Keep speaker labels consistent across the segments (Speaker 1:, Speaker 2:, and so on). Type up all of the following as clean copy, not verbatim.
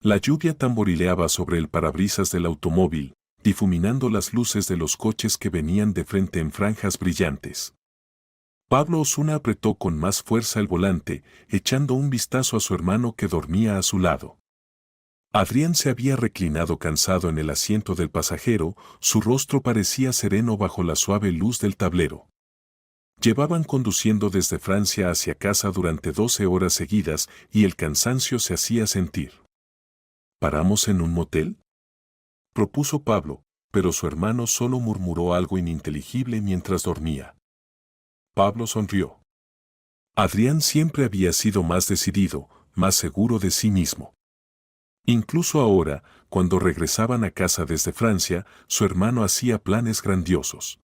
Speaker 1: La lluvia tamborileaba sobre el parabrisas del automóvil, difuminando las luces de los coches que venían de frente en franjas brillantes. Pablo Osuna apretó con más fuerza el volante, echando un vistazo a su hermano que dormía a su lado. Adrián se había reclinado cansado en el asiento del pasajero, su rostro parecía sereno bajo la suave luz del tablero. Llevaban conduciendo desde Francia hacia casa durante 12 horas seguidas y el cansancio se hacía sentir. ¿Paramos en un motel?, propuso Pablo, pero su hermano solo murmuró algo ininteligible mientras dormía. Pablo sonrió. Adrián siempre había sido más decidido, más seguro de sí mismo. Incluso ahora, cuando regresaban a casa desde Francia, su hermano hacía planes grandiosos.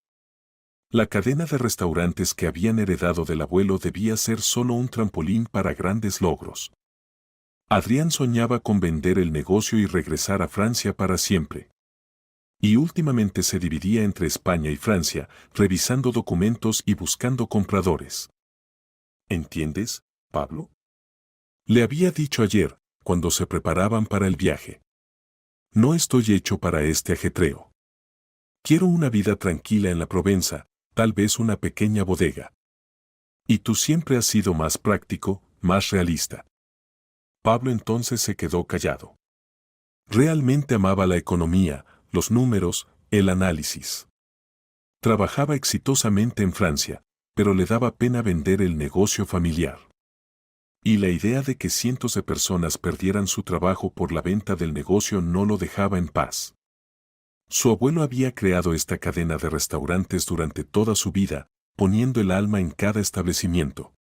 Speaker 1: La cadena de restaurantes que habían heredado del abuelo debía ser solo un trampolín para grandes logros. Adrián soñaba con vender el negocio y regresar a Francia para siempre. Y últimamente se dividía entre España y Francia, revisando documentos y buscando compradores. ¿Entiendes, Pablo?, le había dicho ayer, cuando se preparaban para el viaje. No estoy hecho para este ajetreo. Quiero una vida tranquila en la Provenza, tal vez una pequeña bodega. Y tú siempre has sido más práctico, más realista. Pablo entonces se quedó callado. Realmente amaba la economía, los números, el análisis. Trabajaba exitosamente en Francia, pero le daba pena vender el negocio familiar. Y la idea de que cientos de personas perdieran su trabajo por la venta del negocio no lo dejaba en paz. Su abuelo había creado esta cadena de restaurantes durante toda su vida, poniendo el alma en cada establecimiento.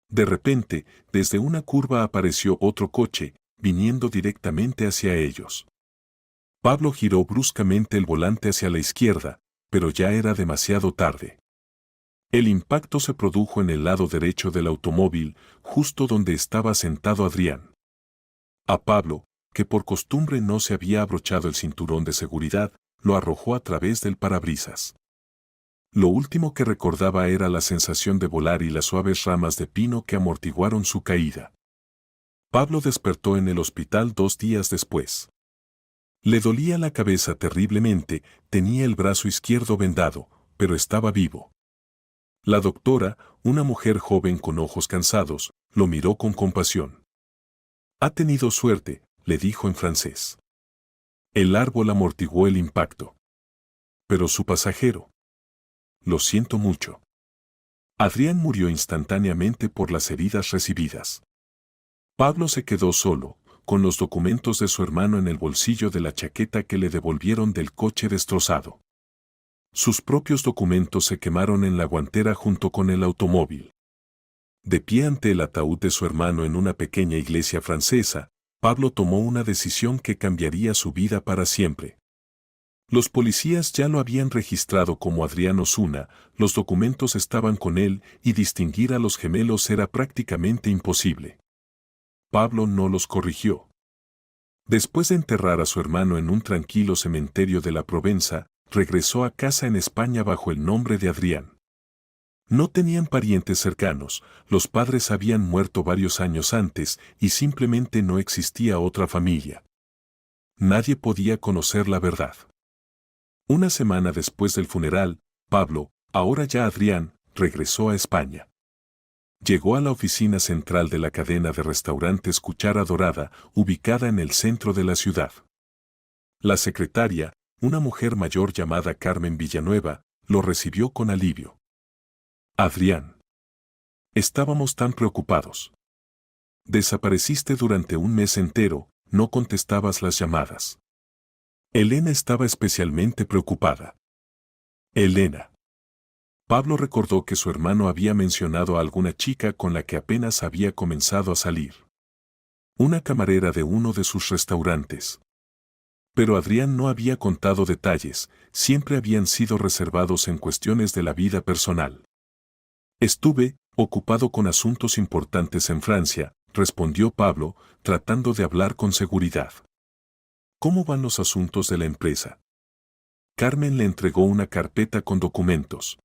Speaker 1: De repente, desde una curva apareció otro coche, viniendo directamente hacia ellos. Pablo giró bruscamente el volante hacia la izquierda, pero ya era demasiado tarde. El impacto se produjo en el lado derecho del automóvil, justo donde estaba sentado Adrián. A Pablo, que por costumbre no se había abrochado el cinturón de seguridad, lo arrojó a través del parabrisas. Lo último que recordaba era la sensación de volar y las suaves ramas de pino que amortiguaron su caída. Pablo despertó en el hospital 2 días después. Le dolía la cabeza terriblemente, tenía el brazo izquierdo vendado, pero estaba vivo. La doctora, una mujer joven con ojos cansados, lo miró con compasión. «Ha tenido suerte», le dijo en francés. El árbol amortiguó el impacto. Pero su pasajero. «Lo siento mucho». Adrián murió instantáneamente por las heridas recibidas. Pablo se quedó solo, con los documentos de su hermano en el bolsillo de la chaqueta que le devolvieron del coche destrozado. Sus propios documentos se quemaron en la guantera junto con el automóvil. De pie ante el ataúd de su hermano en una pequeña iglesia francesa, Pablo tomó una decisión que cambiaría su vida para siempre. Los policías ya lo habían registrado como Adrián Osuna, los documentos estaban con él y distinguir a los gemelos era prácticamente imposible. Pablo no los corrigió. Después de enterrar a su hermano en un tranquilo cementerio de la Provenza, regresó a casa en España bajo el nombre de Adrián. No tenían parientes cercanos, los padres habían muerto varios años antes y simplemente no existía otra familia. Nadie podía conocer la verdad. Una semana después del funeral, Pablo, ahora ya Adrián, regresó a España. Llegó a la oficina central de la cadena de restaurantes Cuchara Dorada, ubicada en el centro de la ciudad. La secretaria, una mujer mayor llamada Carmen Villanueva, lo recibió con alivio. «Adrián. Estábamos tan preocupados. Desapareciste durante un mes entero, no contestabas las llamadas». Elena estaba especialmente preocupada. Elena. Pablo recordó que su hermano había mencionado a alguna chica con la que apenas había comenzado a salir. Una camarera de uno de sus restaurantes. Pero Adrián no había contado detalles, siempre habían sido reservados en cuestiones de la vida personal. «Estuve ocupado con asuntos importantes en Francia», respondió Pablo, tratando de hablar con seguridad. «¿Cómo van los asuntos de la empresa?». Carmen le entregó una carpeta con documentos.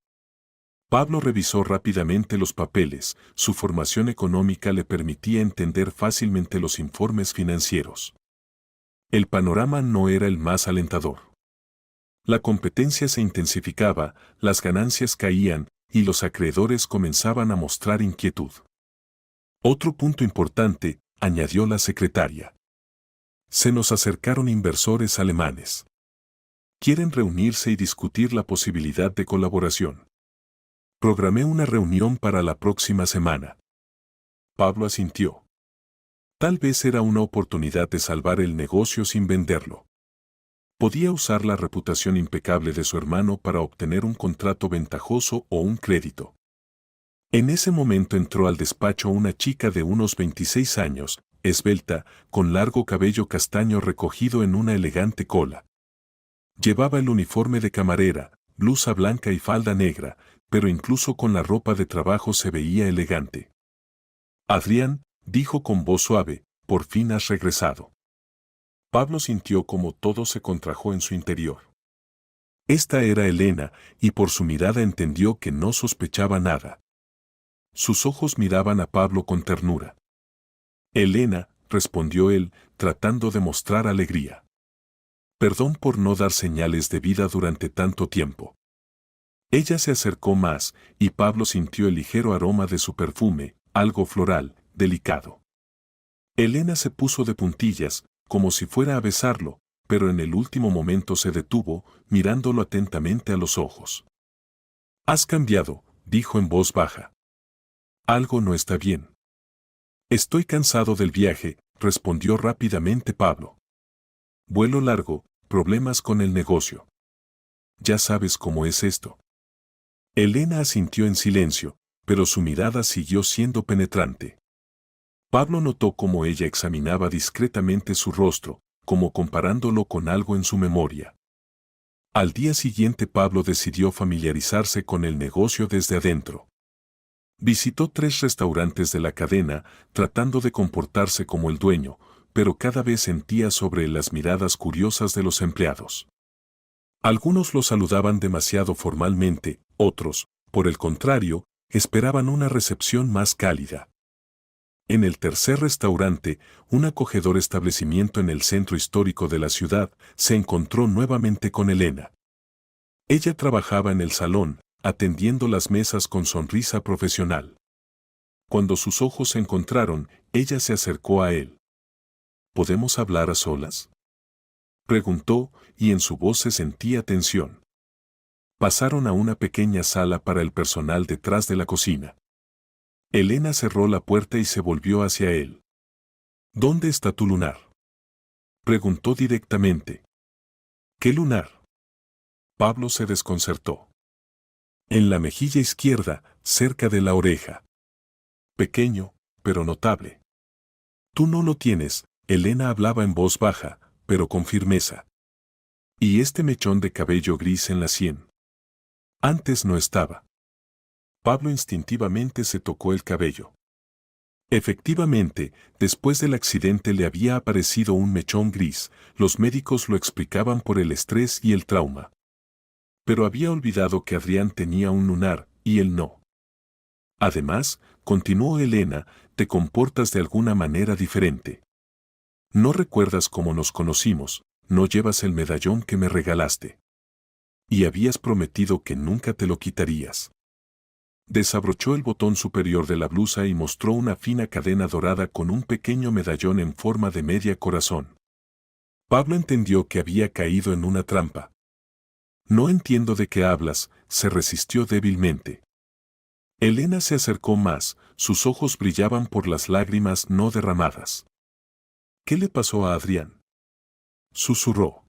Speaker 1: Pablo revisó rápidamente los papeles, su formación económica le permitía entender fácilmente los informes financieros. El panorama no era el más alentador. La competencia se intensificaba, las ganancias caían, y los acreedores comenzaban a mostrar inquietud. Otro punto importante, añadió la secretaria. Se nos acercaron inversores alemanes. Quieren reunirse y discutir la posibilidad de colaboración. Programé una reunión para la próxima semana. Pablo asintió. Tal vez era una oportunidad de salvar el negocio sin venderlo. Podía usar la reputación impecable de su hermano para obtener un contrato ventajoso o un crédito. En ese momento entró al despacho una chica de unos 26 años, esbelta, con largo cabello castaño recogido en una elegante cola. Llevaba el uniforme de camarera, blusa blanca y falda negra, pero incluso con la ropa de trabajo se veía elegante. Adrián, dijo con voz suave, por fin has regresado. Pablo sintió como todo se contrajo en su interior. Esta era Elena, y por su mirada entendió que no sospechaba nada. Sus ojos miraban a Pablo con ternura. Elena, respondió él, tratando de mostrar alegría. Perdón por no dar señales de vida durante tanto tiempo. Ella se acercó más, y Pablo sintió el ligero aroma de su perfume, algo floral, delicado. Elena se puso de puntillas, como si fuera a besarlo, pero en el último momento se detuvo, mirándolo atentamente a los ojos. Has cambiado, dijo en voz baja. Algo no está bien. Estoy cansado del viaje, respondió rápidamente Pablo. Vuelo largo, problemas con el negocio. Ya sabes cómo es esto. Elena asintió en silencio, pero su mirada siguió siendo penetrante. Pablo notó cómo ella examinaba discretamente su rostro, como comparándolo con algo en su memoria. Al día siguiente Pablo decidió familiarizarse con el negocio desde adentro. Visitó 3 restaurantes de la cadena, tratando de comportarse como el dueño, pero cada vez sentía sobre él las miradas curiosas de los empleados. Algunos lo saludaban demasiado formalmente, otros, por el contrario, esperaban una recepción más cálida. En el tercer restaurante, un acogedor establecimiento en el centro histórico de la ciudad, se encontró nuevamente con Elena. Ella trabajaba en el salón, atendiendo las mesas con sonrisa profesional. Cuando sus ojos se encontraron, ella se acercó a él. ¿Podemos hablar a solas?, preguntó, y en su voz se sentía tensión. Pasaron a una pequeña sala para el personal detrás de la cocina. Elena cerró la puerta y se volvió hacia él. ¿Dónde está tu lunar?, preguntó directamente. ¿Qué lunar? Pablo se desconcertó. En la mejilla izquierda, cerca de la oreja. Pequeño, pero notable. Tú no lo tienes, Elena hablaba en voz baja, pero con firmeza. ¿Y este mechón de cabello gris en la sien? Antes no estaba. Pablo instintivamente se tocó el cabello. Efectivamente, después del accidente le había aparecido un mechón gris, los médicos lo explicaban por el estrés y el trauma. Pero había olvidado que Adrián tenía un lunar, y él no. Además, continuó Elena, te comportas de alguna manera diferente. No recuerdas cómo nos conocimos, no llevas el medallón que me regalaste. Y habías prometido que nunca te lo quitarías. Desabrochó el botón superior de la blusa y mostró una fina cadena dorada con un pequeño medallón en forma de media corazón. Pablo entendió que había caído en una trampa. No entiendo de qué hablas, se resistió débilmente. Elena se acercó más, sus ojos brillaban por las lágrimas no derramadas. ¿Qué le pasó a Adrián?, susurró.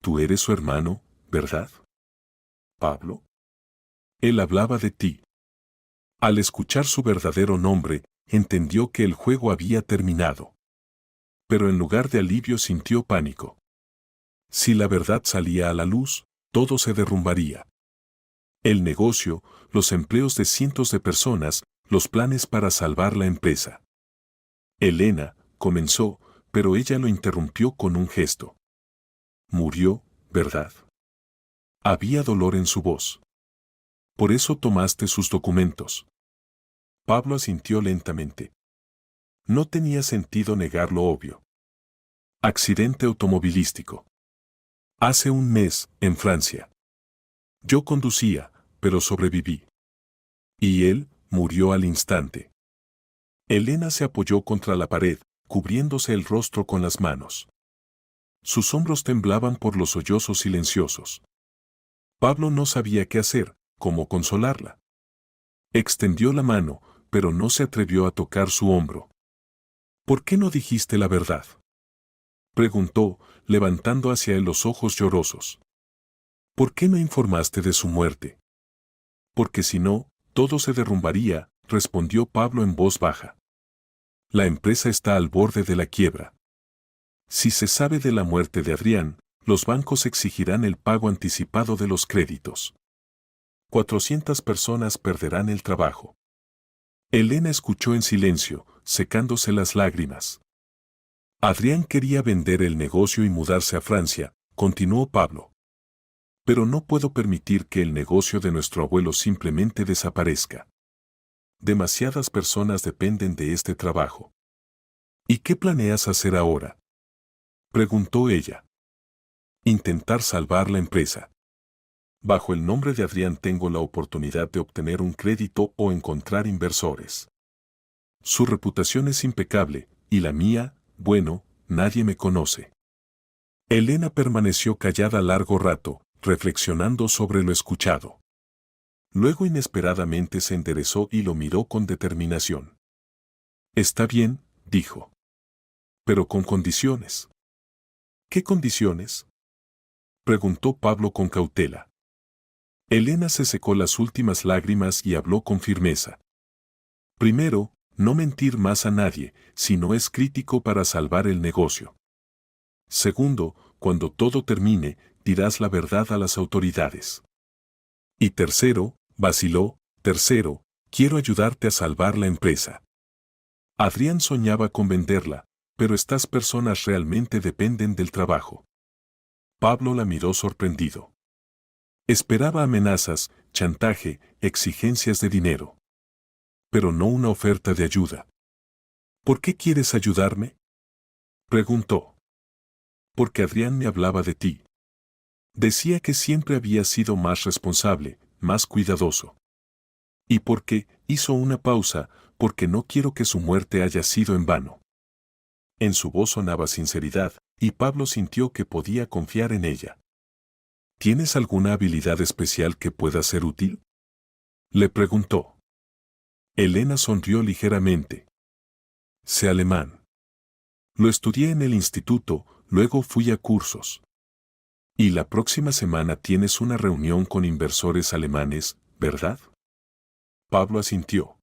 Speaker 1: Tú eres su hermano, ¿verdad, Pablo? Él hablaba de ti. Al escuchar su verdadero nombre, entendió que el juego había terminado. Pero en lugar de alivio sintió pánico. Si la verdad salía a la luz, todo se derrumbaría. El negocio, los empleos de cientos de personas, los planes para salvar la empresa. Elena, comenzó, pero ella lo interrumpió con un gesto. Murió, ¿verdad? Había dolor en su voz. Por eso tomaste sus documentos. Pablo asintió lentamente. No tenía sentido negar lo obvio. Accidente automovilístico. Hace un mes, en Francia. Yo conducía, pero sobreviví. Y él murió al instante. Elena se apoyó contra la pared, cubriéndose el rostro con las manos. Sus hombros temblaban por los sollozos silenciosos. Pablo no sabía qué hacer, cómo consolarla. Extendió la mano, pero no se atrevió a tocar su hombro. ¿Por qué no dijiste la verdad?, preguntó, levantando hacia él los ojos llorosos. ¿Por qué no informaste de su muerte? Porque si no, todo se derrumbaría, respondió Pablo en voz baja. La empresa está al borde de la quiebra. Si se sabe de la muerte de Adrián, los bancos exigirán el pago anticipado de los créditos. 400 personas perderán el trabajo. Elena escuchó en silencio, secándose las lágrimas. Adrián quería vender el negocio y mudarse a Francia, continuó Pablo. Pero no puedo permitir que el negocio de nuestro abuelo simplemente desaparezca. Demasiadas personas dependen de este trabajo. ¿Y qué planeas hacer ahora?, preguntó ella. Intentar salvar la empresa. Bajo el nombre de Adrián tengo la oportunidad de obtener un crédito o encontrar inversores. Su reputación es impecable, y la mía, bueno, nadie me conoce. Elena permaneció callada largo rato, reflexionando sobre lo escuchado. Luego inesperadamente se enderezó y lo miró con determinación. Está bien, dijo. Pero con condiciones. ¿Qué condiciones?, preguntó Pablo con cautela. Elena se secó las últimas lágrimas y habló con firmeza. Primero, no mentir más a nadie, si no es crítico para salvar el negocio. Segundo, cuando todo termine, dirás la verdad a las autoridades. Y tercero, vaciló, quiero ayudarte a salvar la empresa. Adrián soñaba con venderla, pero estas personas realmente dependen del trabajo. Pablo la miró sorprendido. Esperaba amenazas, chantaje, exigencias de dinero. Pero no una oferta de ayuda. ¿Por qué quieres ayudarme?, preguntó. Porque Adrián me hablaba de ti. Decía que siempre habías sido más responsable, más cuidadoso. Y porque, hizo una pausa, porque no quiero que su muerte haya sido en vano. En su voz sonaba sinceridad, y Pablo sintió que podía confiar en ella. ¿Tienes alguna habilidad especial que pueda ser útil?, le preguntó. Elena sonrió ligeramente. Sé alemán. Lo estudié en el instituto, luego fui a cursos. Y la próxima semana tienes una reunión con inversores alemanes, ¿verdad? Pablo asintió.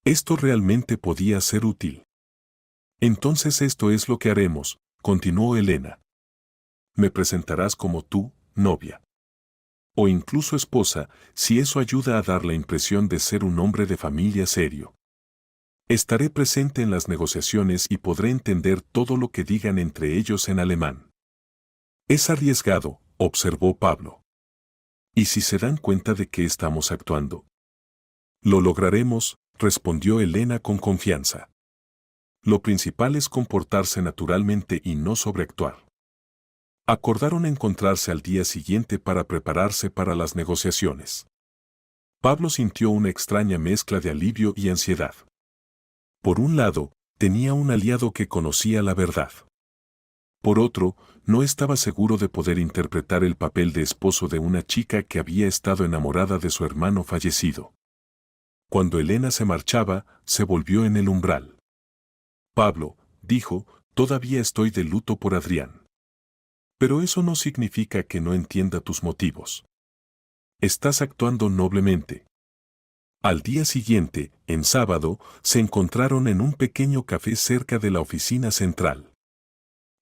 Speaker 1: Esto realmente podía ser útil. Entonces esto es lo que haremos, continuó Elena. Me presentarás como tu novia. O incluso esposa, si eso ayuda a dar la impresión de ser un hombre de familia serio. Estaré presente en las negociaciones y podré entender todo lo que digan entre ellos en alemán. Es arriesgado, observó Pablo. ¿Y si se dan cuenta de que estamos actuando? Lo lograremos, respondió Elena con confianza. Lo principal es comportarse naturalmente y no sobreactuar. Acordaron encontrarse al día siguiente para prepararse para las negociaciones. Pablo sintió una extraña mezcla de alivio y ansiedad. Por un lado, tenía un aliado que conocía la verdad. Por otro, no estaba seguro de poder interpretar el papel de esposo de una chica que había estado enamorada de su hermano fallecido. Cuando Elena se marchaba, se volvió en el umbral. Pablo, dijo, todavía estoy de luto por Adrián. Pero eso no significa que no entienda tus motivos. Estás actuando noblemente. Al día siguiente, en sábado, se encontraron en un pequeño café cerca de la oficina central.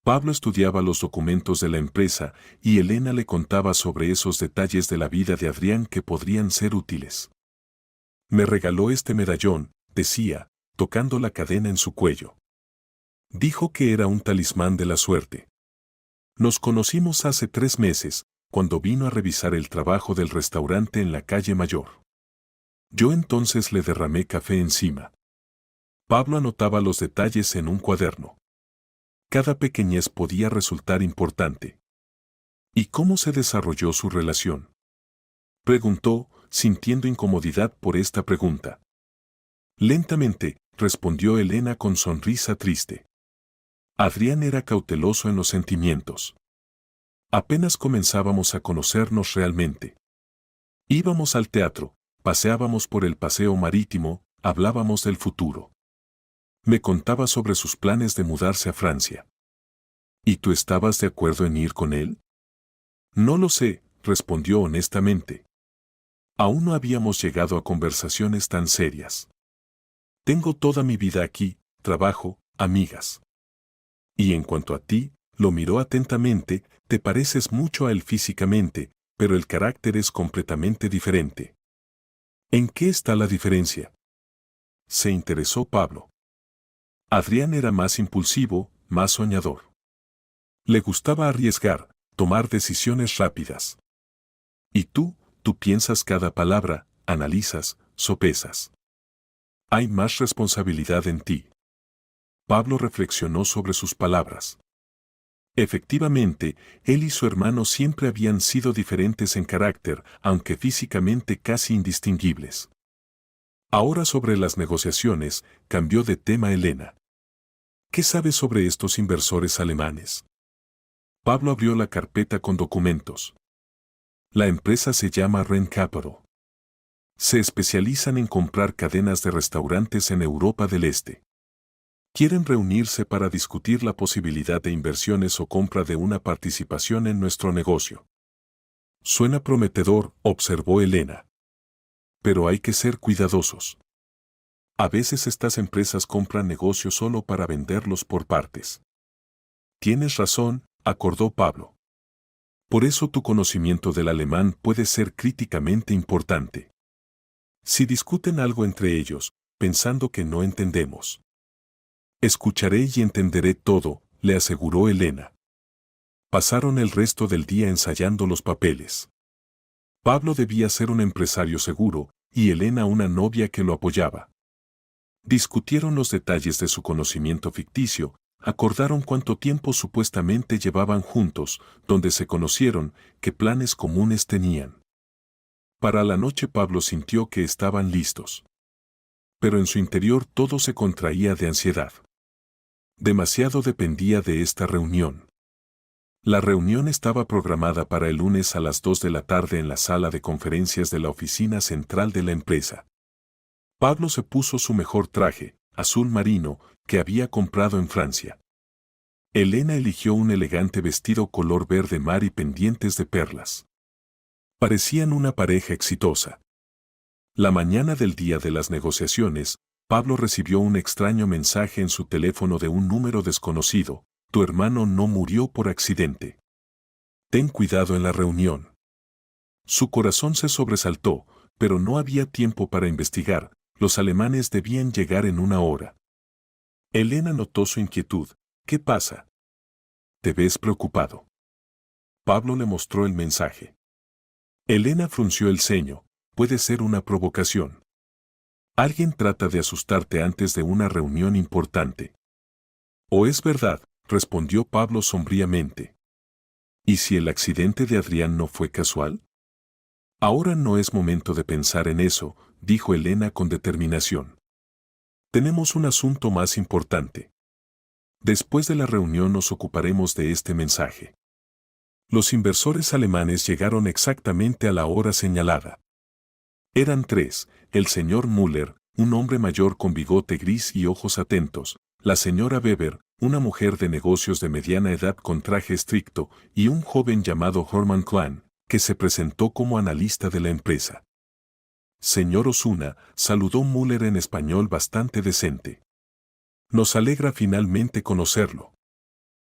Speaker 1: Pablo estudiaba los documentos de la empresa y Elena le contaba sobre esos detalles de la vida de Adrián que podrían ser útiles. Me regaló este medallón, decía, tocando la cadena en su cuello. Dijo que era un talismán de la suerte. Nos conocimos hace 3 meses, cuando vino a revisar el trabajo del restaurante en la calle Mayor. Yo entonces le derramé café encima. Pablo anotaba los detalles en un cuaderno. Cada pequeñez podía resultar importante. ¿Y cómo se desarrolló su relación? Preguntó, sintiendo incomodidad por esta pregunta. Lentamente, respondió Elena con sonrisa triste. Adrián era cauteloso en los sentimientos. Apenas comenzábamos a conocernos realmente. Íbamos al teatro, paseábamos por el paseo marítimo, hablábamos del futuro. Me contaba sobre sus planes de mudarse a Francia. ¿Y tú estabas de acuerdo en ir con él? No lo sé, respondió honestamente. Aún no habíamos llegado a conversaciones tan serias. Tengo toda mi vida aquí, trabajo, amigas. Y en cuanto a ti, lo miró atentamente, te pareces mucho a él físicamente, pero el carácter es completamente diferente. ¿En qué está la diferencia? Se interesó Pablo. Adrián era más impulsivo, más soñador. Le gustaba arriesgar, tomar decisiones rápidas. Y tú piensas cada palabra, analizas, sopesas. Hay más responsabilidad en ti. Pablo reflexionó sobre sus palabras. Efectivamente, él y su hermano siempre habían sido diferentes en carácter, aunque físicamente casi indistinguibles. Ahora sobre las negociaciones, cambió de tema Elena. ¿Qué sabes sobre estos inversores alemanes? Pablo abrió la carpeta con documentos. La empresa se llama Ren Capital. Se especializan en comprar cadenas de restaurantes en Europa del Este. Quieren reunirse para discutir la posibilidad de inversiones o compra de una participación en nuestro negocio. Suena prometedor, observó Elena. Pero hay que ser cuidadosos. A veces estas empresas compran negocios solo para venderlos por partes. Tienes razón, acordó Pablo. Por eso tu conocimiento del alemán puede ser críticamente importante. Si discuten algo entre ellos, pensando que no entendemos. Escucharé y entenderé todo, le aseguró Elena. Pasaron el resto del día ensayando los papeles. Pablo debía ser un empresario seguro, y Elena una novia que lo apoyaba. Discutieron los detalles de su conocimiento ficticio, acordaron cuánto tiempo supuestamente llevaban juntos, dónde se conocieron, qué planes comunes tenían. Para la noche Pablo sintió que estaban listos. Pero en su interior todo se contraía de ansiedad. Demasiado dependía de esta reunión. La reunión estaba programada para el lunes a las 2 de la tarde en la sala de conferencias de la oficina central de la empresa. Pablo se puso su mejor traje, azul marino, que había comprado en Francia. Elena eligió un elegante vestido color verde mar y pendientes de perlas. Parecían una pareja exitosa. La mañana del día de las negociaciones, Pablo recibió un extraño mensaje en su teléfono de un número desconocido: tu hermano no murió por accidente. Ten cuidado en la reunión. Su corazón se sobresaltó, pero no había tiempo para investigar, los alemanes debían llegar en una hora. Elena notó su inquietud. ¿Qué pasa? Te ves preocupado. Pablo le mostró el mensaje. Elena frunció el ceño. Puede ser una provocación. Alguien trata de asustarte antes de una reunión importante. ¿O es verdad?, respondió Pablo sombríamente. ¿Y si el accidente de Adrián no fue casual? Ahora no es momento de pensar en eso, dijo Elena con determinación. Tenemos un asunto más importante. Después de la reunión nos ocuparemos de este mensaje. Los inversores alemanes llegaron exactamente a la hora señalada. Eran tres: el señor Müller, un hombre mayor con bigote gris y ojos atentos, la señora Weber, una mujer de negocios de mediana edad con traje estricto, y un joven llamado Hermann Klein, que se presentó como analista de la empresa. Señor Osuna, saludó Müller en español bastante decente. Nos alegra finalmente conocerlo.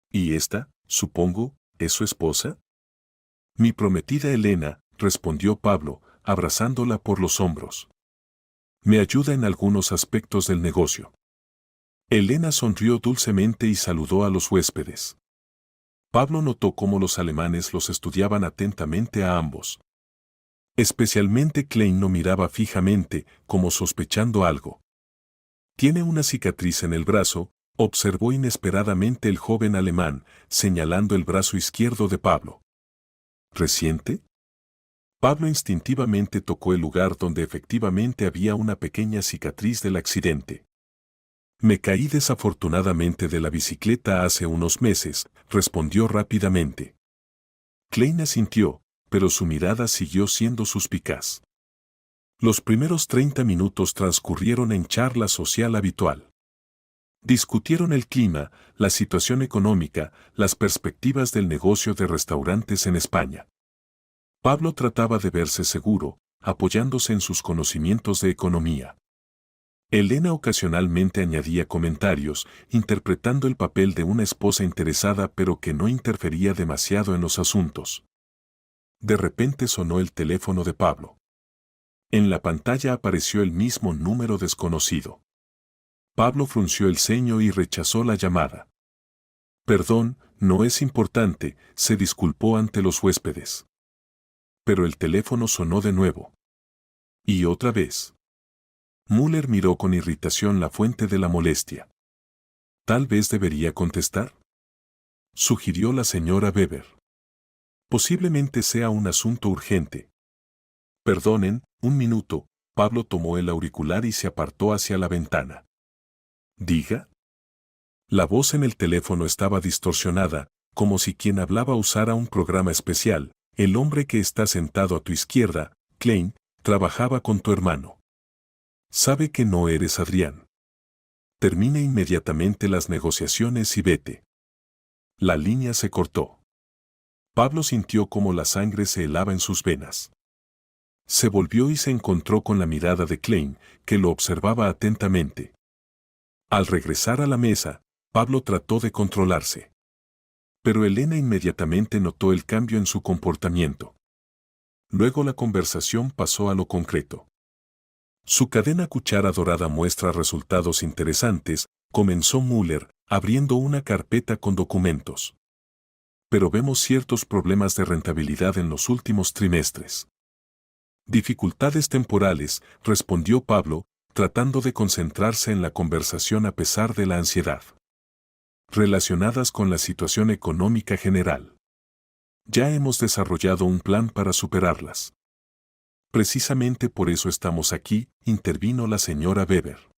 Speaker 1: ¿Y esta, supongo, es su esposa? Mi prometida Elena, respondió Pablo, abrazándola por los hombros. Me ayuda en algunos aspectos del negocio. Elena sonrió dulcemente y saludó a los huéspedes. Pablo notó cómo los alemanes los estudiaban atentamente a ambos. Especialmente Klein no miraba fijamente, como sospechando algo. Tiene una cicatriz en el brazo, Observó inesperadamente el joven alemán, señalando el brazo izquierdo de Pablo. ¿Reciente? Pablo instintivamente tocó el lugar donde efectivamente había una pequeña cicatriz del accidente. Me caí desafortunadamente de la bicicleta hace unos meses, respondió rápidamente. Klein asintió, pero su mirada siguió siendo suspicaz. Los primeros 30 minutos transcurrieron en charla social habitual. Discutieron el clima, la situación económica, las perspectivas del negocio de restaurantes en España. Pablo trataba de verse seguro, apoyándose en sus conocimientos de economía. Elena ocasionalmente añadía comentarios, interpretando el papel de una esposa interesada pero que no interfería demasiado en los asuntos. De repente sonó el teléfono de Pablo. En la pantalla apareció el mismo número desconocido. Pablo frunció el ceño y rechazó la llamada. Perdón, no es importante, se disculpó ante los huéspedes. Pero el teléfono sonó de nuevo. Y otra vez. Müller miró con irritación la fuente de la molestia. Tal vez debería contestar, sugirió la señora Weber. Posiblemente sea un asunto urgente. Perdonen, un minuto. Pablo tomó el auricular y se apartó hacia la ventana. Diga. La voz en el teléfono estaba distorsionada, como si quien hablaba usara un programa especial. El hombre que está sentado a tu izquierda, Klein, trabajaba con tu hermano. Sabe que no eres Adrián. Termina inmediatamente las negociaciones y vete. La línea se cortó. Pablo sintió como la sangre se helaba en sus venas. Se volvió y se encontró con la mirada de Klein, que lo observaba atentamente. Al regresar a la mesa, Pablo trató de controlarse. Pero Elena inmediatamente notó el cambio en su comportamiento. Luego la conversación pasó a lo concreto. Su cadena cuchara dorada muestra resultados interesantes, comenzó Müller, abriendo una carpeta con documentos. Pero vemos ciertos problemas de rentabilidad en los últimos trimestres. Dificultades temporales, respondió Pablo, tratando de concentrarse en la conversación a pesar de la ansiedad. Relacionadas con la situación económica general. Ya hemos desarrollado un plan para superarlas. Precisamente por eso estamos aquí, intervino la señora Weber.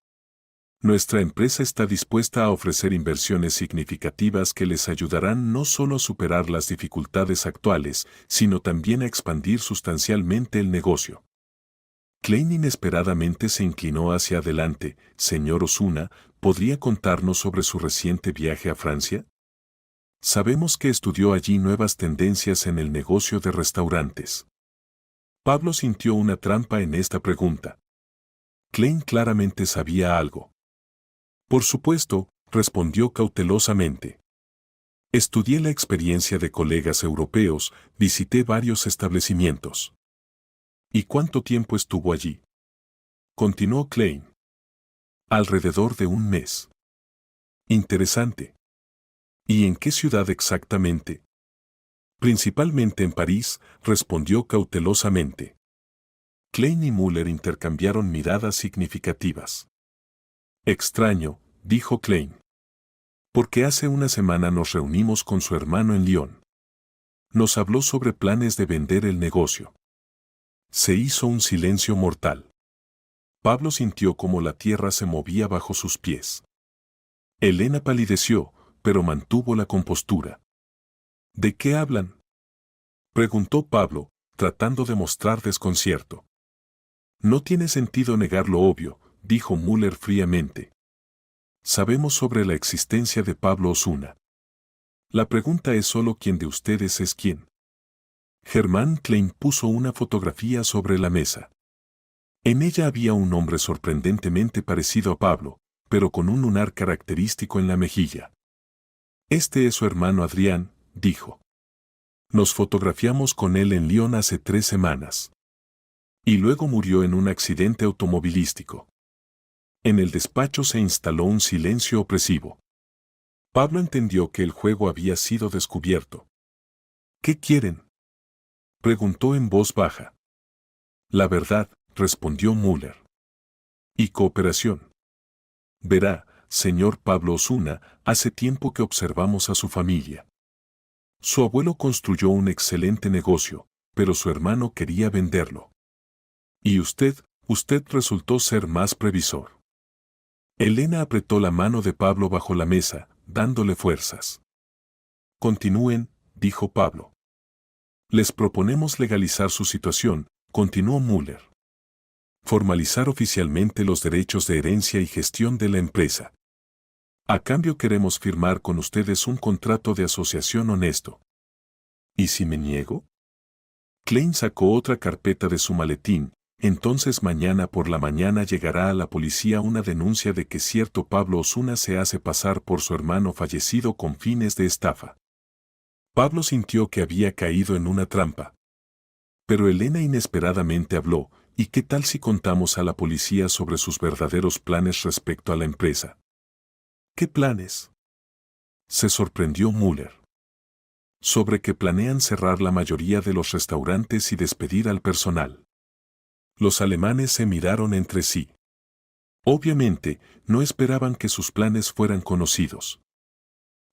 Speaker 1: Nuestra empresa está dispuesta a ofrecer inversiones significativas que les ayudarán no solo a superar las dificultades actuales, sino también a expandir sustancialmente el negocio. Klein inesperadamente se inclinó hacia adelante. Señor Osuna, ¿podría contarnos sobre su reciente viaje a Francia? Sabemos que estudió allí nuevas tendencias en el negocio de restaurantes. Pablo sintió una trampa en esta pregunta. Klein claramente sabía algo. Por supuesto, respondió cautelosamente. Estudié la experiencia de colegas europeos, visité varios establecimientos. ¿Y cuánto tiempo estuvo allí? Continuó Klein. Alrededor de un mes. Interesante. ¿Y en qué ciudad exactamente? Principalmente en París, respondió cautelosamente. Klein y Müller intercambiaron miradas significativas. Extraño, dijo Klein. Porque hace una semana nos reunimos con su hermano en Lyon. Nos habló sobre planes de vender el negocio. Se hizo un silencio mortal. Pablo sintió como la tierra se movía bajo sus pies. Elena palideció, pero mantuvo la compostura. ¿De qué hablan?, preguntó Pablo, tratando de mostrar desconcierto. No tiene sentido negar lo obvio, dijo Müller fríamente. Sabemos sobre la existencia de Pablo Osuna. La pregunta es solo quién de ustedes es quién. Germán Klein puso una fotografía sobre la mesa. En ella había un hombre sorprendentemente parecido a Pablo, pero con un lunar característico en la mejilla. Este es su hermano Adrián, dijo. Nos fotografiamos con él en Lyon hace 3 semanas. Y luego murió en un accidente automovilístico. En el despacho se instaló un silencio opresivo. Pablo entendió que el juego había sido descubierto. ¿Qué quieren?, preguntó en voz baja. La verdad, respondió Müller. ¿Y cooperación? Verá, señor Pablo Osuna, hace tiempo que observamos a su familia. Su abuelo construyó un excelente negocio, pero su hermano quería venderlo. Y usted resultó ser más previsor. Elena apretó la mano de Pablo bajo la mesa, dándole fuerzas. Continúen, dijo Pablo. Les proponemos legalizar su situación, continuó Müller. Formalizar oficialmente los derechos de herencia y gestión de la empresa. A cambio queremos firmar con ustedes un contrato de asociación honesto. ¿Y si me niego? Klein sacó otra carpeta de su maletín. Entonces mañana por la mañana llegará a la policía una denuncia de que cierto Pablo Osuna se hace pasar por su hermano fallecido con fines de estafa. Pablo sintió que había caído en una trampa. Pero Elena inesperadamente habló, ¿y qué tal si contamos a la policía sobre sus verdaderos planes respecto a la empresa? ¿Qué planes? Se sorprendió Müller. Sobre que planean cerrar la mayoría de los restaurantes y despedir al personal. Los alemanes se miraron entre sí. Obviamente, no esperaban que sus planes fueran conocidos.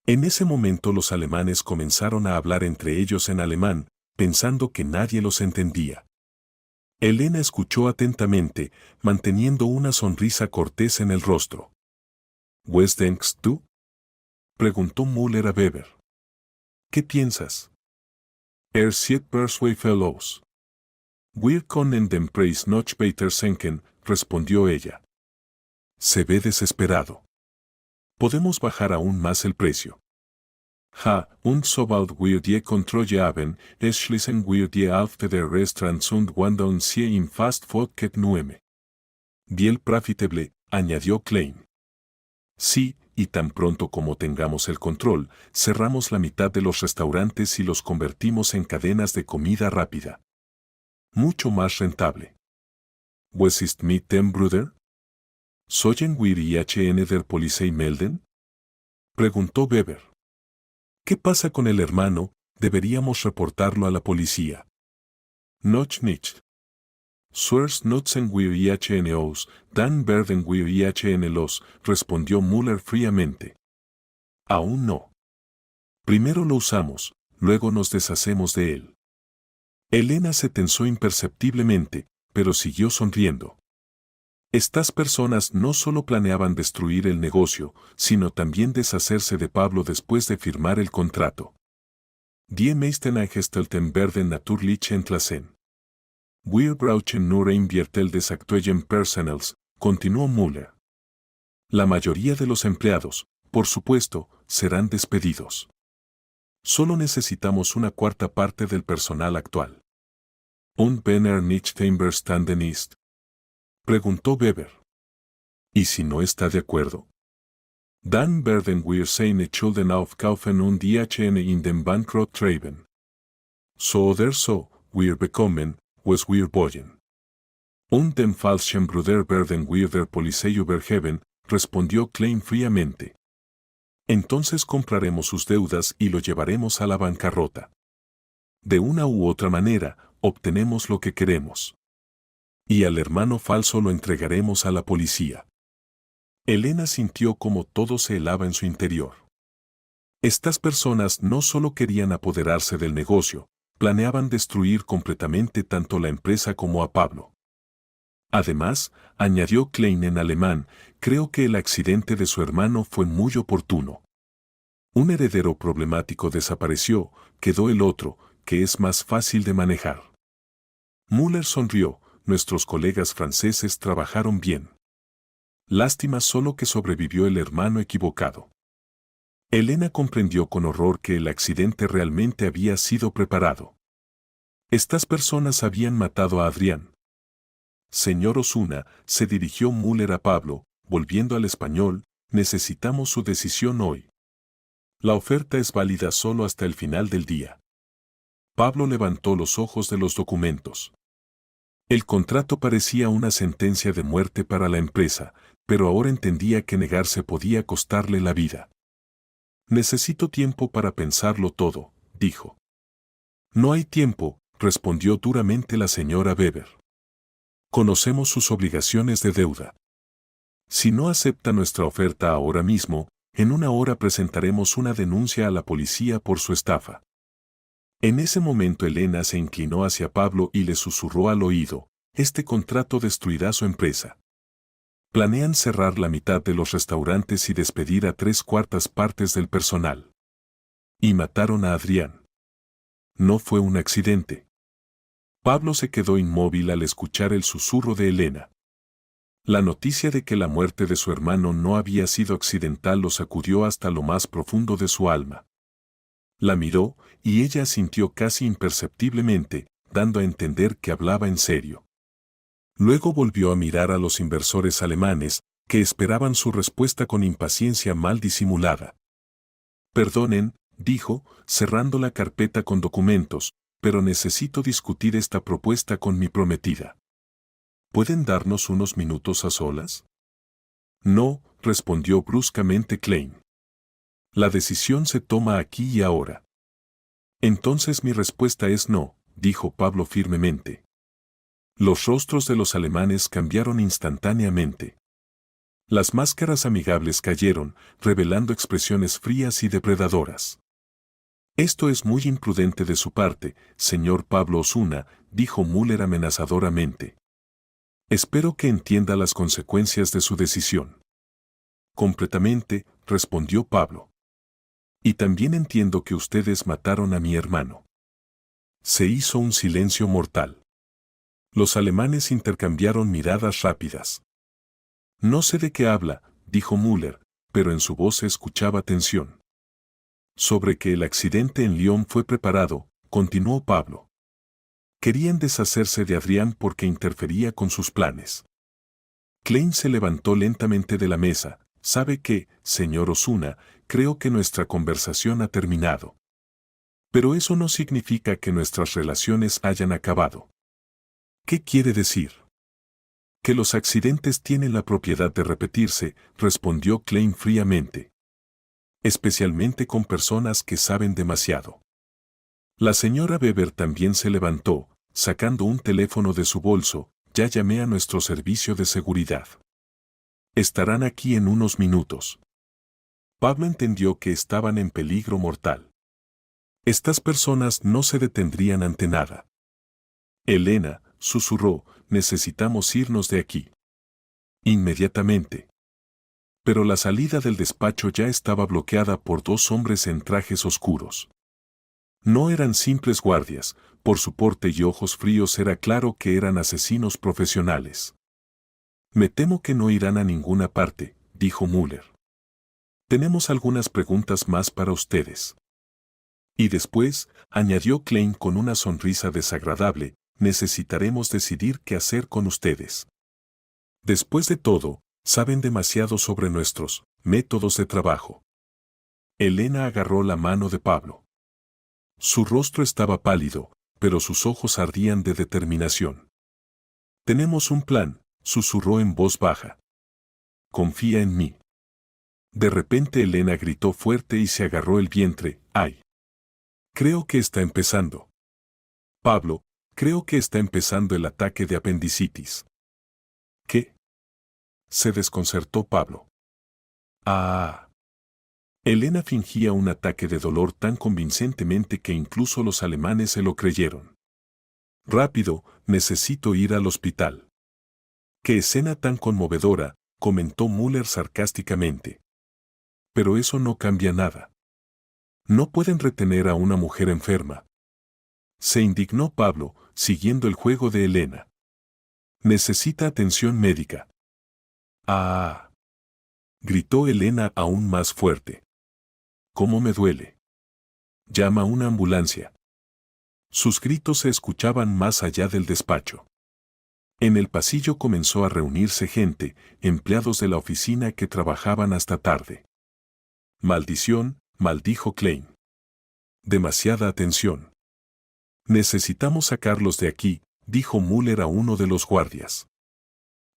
Speaker 1: En ese momento los alemanes comenzaron a hablar entre ellos en alemán, pensando que nadie los entendía. Elena escuchó atentamente, manteniendo una sonrisa cortés en el rostro. ¿Was denkst du? Preguntó Müller a Weber. ¿Qué piensas? Sieht zwei Fellows. Wir können den Preis noch weiter senken, respondió ella. Se ve desesperado. Podemos bajar aún más el precio. Ja, und sobald wir die Kontrolle haben, schließen wir die Hälfte der Restaurants und wandeln sie im Fast-Food-Ket nueme. Bien profitable, añadió Klein. Sí, y tan pronto como tengamos el control, cerramos la mitad de los restaurantes y los convertimos en cadenas de comida rápida. Mucho más rentable. Was ist mit dem Bruder? ¿Sollen wir IHN der Polizei melden? Preguntó Weber. ¿Qué pasa con el hermano? Deberíamos reportarlo a la policía. Noch nicht. Zuerst nutzen wir IHN aus, dann werden wir IHN los, respondió Müller fríamente. Aún no. Primero lo usamos, luego nos deshacemos de él. Elena se tensó imperceptiblemente, pero siguió sonriendo. Estas personas no solo planeaban destruir el negocio, sino también deshacerse de Pablo después de firmar el contrato. Die meisten Angestellten werden natürlich entlassen. Wir brauchen nur ein Viertel des aktuellen Personals, continuó Müller. La mayoría de los empleados, por supuesto, serán despedidos. Solo necesitamos una cuarta parte del personal actual. Und wenn nicht einverstanden ist? Preguntó Weber. ¿Y si no está de acuerdo? Dann werden wir seine Schulden aufkaufen und IHN in den Bankrott treiben. So oder so, wir bekommen, was wir wollen. Und den falschen Bruder werden wir der Polizei übergeben, respondió Klein fríamente. Entonces compraremos sus deudas y lo llevaremos a la bancarrota. De una u otra manera, obtenemos lo que queremos. Y al hermano falso lo entregaremos a la policía. Elena sintió como todo se helaba en su interior. Estas personas no solo querían apoderarse del negocio, planeaban destruir completamente tanto la empresa como a Pablo. Además, añadió Klein en alemán, creo que el accidente de su hermano fue muy oportuno. Un heredero problemático desapareció, quedó el otro, que es más fácil de manejar. Müller sonrió, nuestros colegas franceses trabajaron bien. Lástima solo que sobrevivió el hermano equivocado. Elena comprendió con horror que el accidente realmente había sido preparado. Estas personas habían matado a Adrián. Señor Osuna, se dirigió Müller a Pablo, volviendo al español, necesitamos su decisión hoy. La oferta es válida solo hasta el final del día. Pablo levantó los ojos de los documentos. El contrato parecía una sentencia de muerte para la empresa, pero ahora entendía que negarse podía costarle la vida. Necesito tiempo para pensarlo todo, dijo. No hay tiempo, respondió duramente la señora Weber. Conocemos sus obligaciones de deuda. Si no acepta nuestra oferta ahora mismo, en una hora presentaremos una denuncia a la policía por su estafa. En ese momento Elena se inclinó hacia Pablo y le susurró al oído: este contrato destruirá su empresa. Planean cerrar la mitad de los restaurantes y despedir a 3/4 partes del personal. Y mataron a Adrián. No fue un accidente. Pablo se quedó inmóvil al escuchar el susurro de Elena. La noticia de que la muerte de su hermano no había sido accidental lo sacudió hasta lo más profundo de su alma. La miró, y ella asintió casi imperceptiblemente, dando a entender que hablaba en serio. Luego volvió a mirar a los inversores alemanes, que esperaban su respuesta con impaciencia mal disimulada. Perdonen, dijo, cerrando la carpeta con documentos, pero necesito discutir esta propuesta con mi prometida. ¿Pueden darnos unos minutos a solas? No, respondió bruscamente Klein. La decisión se toma aquí y ahora. Entonces mi respuesta es no, dijo Pablo firmemente. Los rostros de los alemanes cambiaron instantáneamente. Las máscaras amigables cayeron, revelando expresiones frías y depredadoras. Esto es muy imprudente de su parte, señor Pablo Osuna, dijo Müller amenazadoramente. Espero que entienda las consecuencias de su decisión. Completamente, respondió Pablo. Y también entiendo que ustedes mataron a mi hermano. Se hizo un silencio mortal. Los alemanes intercambiaron miradas rápidas. No sé de qué habla, dijo Müller, pero en su voz se escuchaba tensión. Sobre que el accidente en Lyon fue preparado, continuó Pablo. Querían deshacerse de Adrián porque interfería con sus planes. Klein se levantó lentamente de la mesa. Sabe que, señor Osuna, creo que nuestra conversación ha terminado. Pero eso no significa que nuestras relaciones hayan acabado. ¿Qué quiere decir? Que los accidentes tienen la propiedad de repetirse, respondió Klein fríamente. Especialmente con personas que saben demasiado. La señora Weber también se levantó, sacando un teléfono de su bolso. Ya llamé a nuestro servicio de seguridad. Estarán aquí en unos minutos. Pablo entendió que estaban en peligro mortal. Estas personas no se detendrían ante nada. Elena, susurró, necesitamos irnos de aquí. Inmediatamente. Pero la salida del despacho ya estaba bloqueada por 2 hombres en trajes oscuros. No eran simples guardias, por su porte y ojos fríos era claro que eran asesinos profesionales. Me temo que no irán a ninguna parte, dijo Müller. Tenemos algunas preguntas más para ustedes. Y después, añadió Klein con una sonrisa desagradable, necesitaremos decidir qué hacer con ustedes. Después de todo, saben demasiado sobre nuestros métodos de trabajo. Elena agarró la mano de Pablo. Su rostro estaba pálido, pero sus ojos ardían de determinación. Tenemos un plan, susurró en voz baja. Confía en mí. De repente Elena gritó fuerte y se agarró el vientre. ¡Ay! Creo que está empezando. Pablo, creo que está empezando el ataque de apendicitis. ¿Qué? Se desconcertó Pablo. Ah. Elena fingía un ataque de dolor tan convincentemente que incluso los alemanes se lo creyeron. Rápido, necesito ir al hospital. ¡Qué escena tan conmovedora!, comentó Müller sarcásticamente. Pero eso no cambia nada. No pueden retener a una mujer enferma. Se indignó Pablo, siguiendo el juego de Elena. Necesita atención médica. ¡Ah! Gritó Elena aún más fuerte. ¿Cómo me duele? Llama a una ambulancia. Sus gritos se escuchaban más allá del despacho. En el pasillo comenzó a reunirse gente, empleados de la oficina que trabajaban hasta tarde. Maldición, maldijo Klein. Demasiada atención. Necesitamos sacarlos de aquí, dijo Müller a uno de los guardias.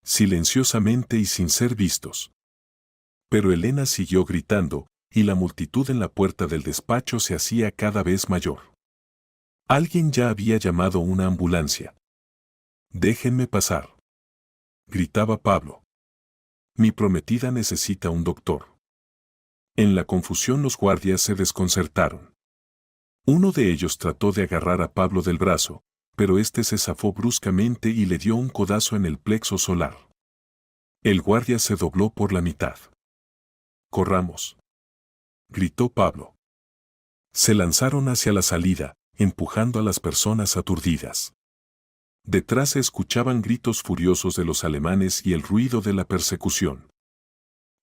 Speaker 1: Silenciosamente y sin ser vistos. Pero Elena siguió gritando, y la multitud en la puerta del despacho se hacía cada vez mayor. Alguien ya había llamado una ambulancia. Déjenme pasar. Gritaba Pablo. Mi prometida necesita un doctor. En la confusión los guardias se desconcertaron. Uno de ellos trató de agarrar a Pablo del brazo, pero éste se zafó bruscamente y le dio un codazo en el plexo solar. El guardia se dobló por la mitad. «¡Corramos!», gritó Pablo. Se lanzaron hacia la salida, empujando a las personas aturdidas. Detrás se escuchaban gritos furiosos de los alemanes y el ruido de la persecución.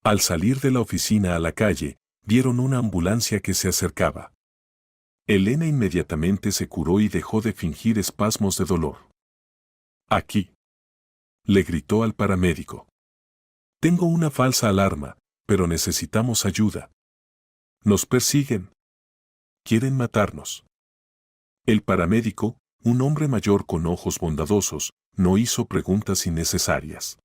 Speaker 1: Al salir de la oficina a la calle, vieron una ambulancia que se acercaba. Elena inmediatamente se curó y dejó de fingir espasmos de dolor. «Aquí», le gritó al paramédico. «Tengo una falsa alarma, pero necesitamos ayuda. Nos persiguen. Quieren matarnos». El paramédico, un hombre mayor con ojos bondadosos, no hizo preguntas innecesarias.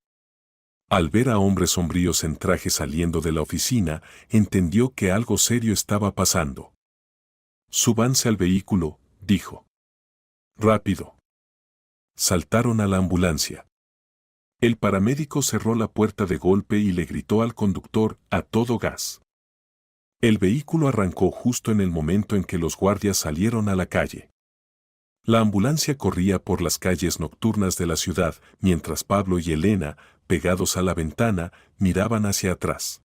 Speaker 1: Al ver a hombres sombríos en traje saliendo de la oficina, entendió que algo serio estaba pasando. «Súbanse al vehículo», dijo. «Rápido». Saltaron a la ambulancia. El paramédico cerró la puerta de golpe y le gritó al conductor a todo gas. El vehículo arrancó justo en el momento en que los guardias salieron a la calle. La ambulancia corría por las calles nocturnas de la ciudad, mientras Pablo y Elena, pegados a la ventana, miraban hacia atrás.